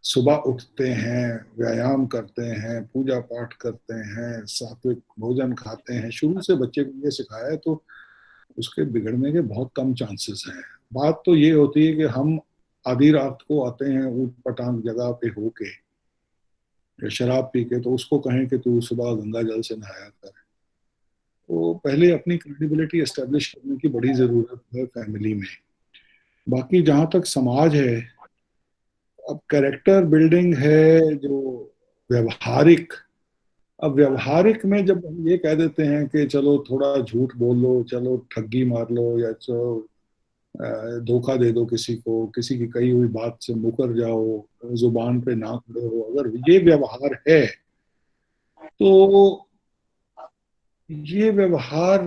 [SPEAKER 4] सुबह उठते हैं, व्यायाम करते हैं, पूजा पाठ करते हैं, सात्विक भोजन खाते हैं, शुरू से बच्चे को ये सिखाया है, तो उसके बिगड़ने के बहुत कम चांसेस हैं। बात तो ये होती है कि हम आधी रात को आते हैं ऊट पटांग जगह पे होके या शराब पी के, तो उसको कहें कि तू सुबह गंगा जल से नहाया कर। तो पहले अपनी क्रेडिबिलिटी एस्टेब्लिश करने की बड़ी जरूरत है फैमिली में। बाकी जहां तक समाज है, अब कैरेक्टर बिल्डिंग है जो व्यवहारिक। अब व्यवहारिक में जब हम ये कह देते हैं कि चलो थोड़ा झूठ बोल लो, चलो ठगी मार लो, या चलो धोखा दे दो किसी को, किसी की कही हुई बात से मुकर जाओ, जुबान पे ना खड़े हो, अगर ये व्यवहार है तो ये व्यवहार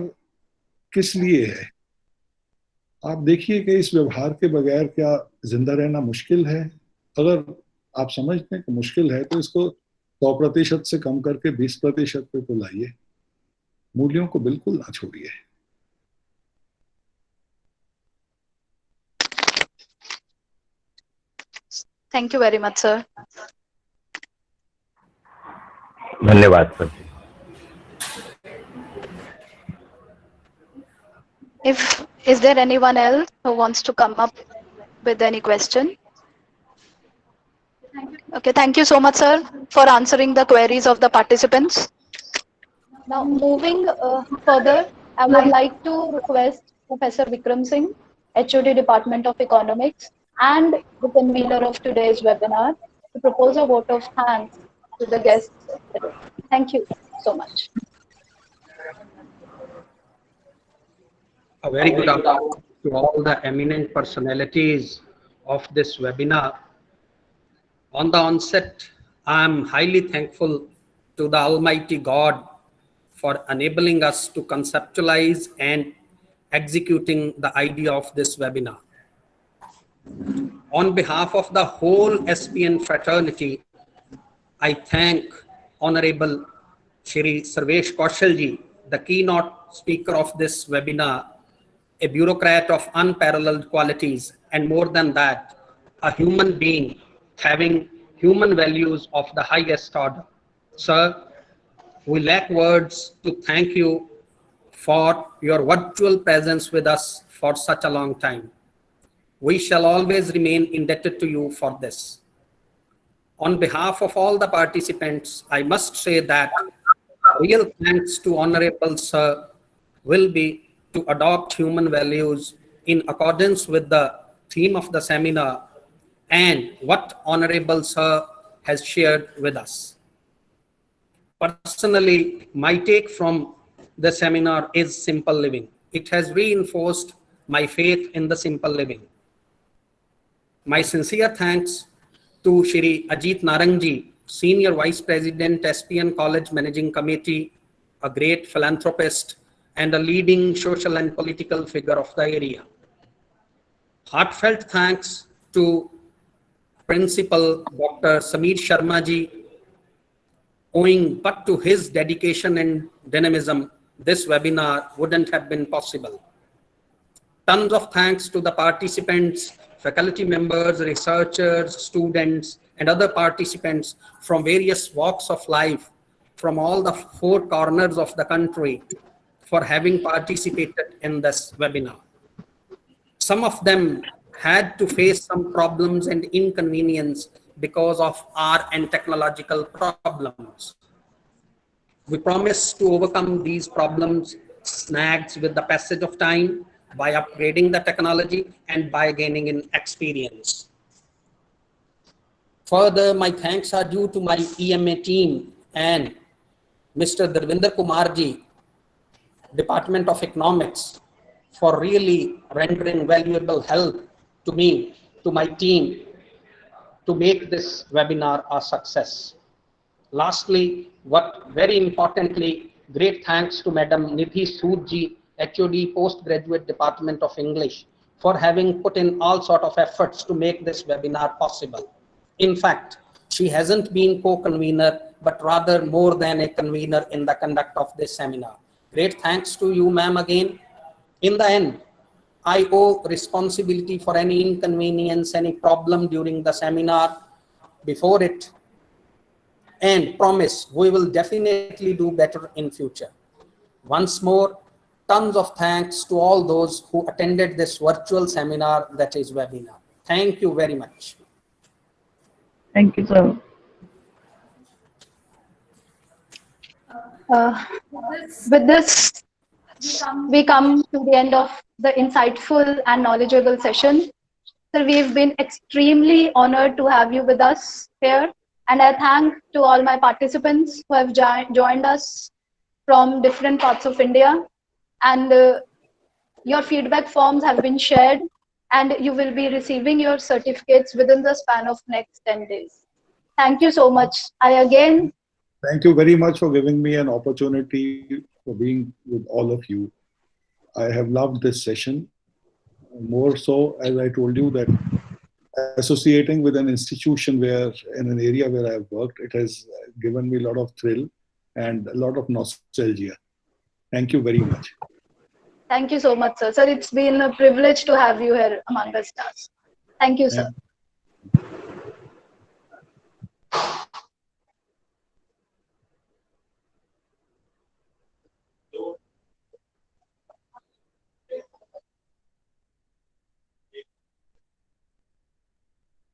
[SPEAKER 4] किस लिए है? आप देखिए कि इस व्यवहार के बगैर क्या जिंदा रहना मुश्किल है? अगर आप समझते हैं कि मुश्किल है तो इसको 100% से कम करके 20% पे तो लाइए। मूल्यों को बिल्कुल ना छोड़िए।
[SPEAKER 1] Thank you very much, sir.
[SPEAKER 8] धन्यवाद sir.
[SPEAKER 1] Is there anyone else who wants to come up with any question? Okay, thank you so much, sir, for answering the queries of the participants. Now, moving further, I would like to request Professor Vikram Singh, HOD Department of Economics, and the convener of today's webinar, to propose a vote of thanks to the guests. Thank you so much.
[SPEAKER 5] A very good afternoon to all the eminent personalities of this webinar. On the onset, I am highly thankful to the Almighty God for enabling us to conceptualize and executing the idea of this webinar. On behalf of the whole SPN fraternity, I thank Honorable Shri Sarvesh Kaushalji, the keynote speaker of this webinar, a bureaucrat of unparalleled qualities, and more than that, a human being having human values of the highest order. Sir, we lack words to thank you for your virtual presence with us for such a long time. We shall always remain indebted to you for this. On behalf of all the participants, I must say that real thanks to Honorable Sir will be to adopt human values in accordance with the theme of the seminar and what Honorable Sir has shared with us. Personally, my take from the seminar is simple living. It has reinforced my faith in the simple living. My sincere thanks to Shri Ajit Narangji, Senior Vice President, SPN College Managing Committee, a great philanthropist and a leading social and political figure of the area. Heartfelt thanks to Principal Dr. Sameer Sharma ji. Owing but to his dedication and dynamism, this webinar wouldn't have been possible. Tons of thanks to the participants, faculty members, researchers, students, and other participants from various walks of life from all the 4 corners of the country for having participated in this webinar. Some of them had to face some problems and inconvenience because of art and technological problems. We promise to overcome these problems, snags with the passage of time, by upgrading the technology and by gaining in experience. Further, my thanks are due to my EMA team and Mr. Darvinder Kumar ji, Department of Economics, for really rendering valuable help to me, to my team, to make this webinar a success. Lastly, what very importantly, great thanks to Madam Nidhi Sood ji, HOD Postgraduate Department of English, for having put in all sort of efforts to make this webinar possible. In fact, she hasn't been co-convener, but rather more than a convener in the conduct of this seminar. Great thanks to you, ma'am, again. In the end, I owe responsibility for any inconvenience, any problem during the seminar before it, and promise we will definitely do better in future. Once more, tons of thanks to all those who attended this virtual seminar, that is webinar. Thank you very much.
[SPEAKER 9] Thank you, sir.
[SPEAKER 1] With this, we come to the end of the insightful and knowledgeable session. Sir, we've been extremely honored to have you with us here. And I thank to all my participants who have joined us from different parts of India. And your feedback forms have been shared, and you will be receiving your certificates within the span of next 10 days. Thank you so much.
[SPEAKER 4] Thank you very much for giving me an opportunity for being with all of you. I have loved this session. More so, as I told you, that associating with an institution where, in an area where I've worked, it has given me a lot of thrill and a lot of nostalgia. Thank you very much.
[SPEAKER 1] Thank you so much, sir. Sir, it's been a privilege to have you here among us. Thank you, sir.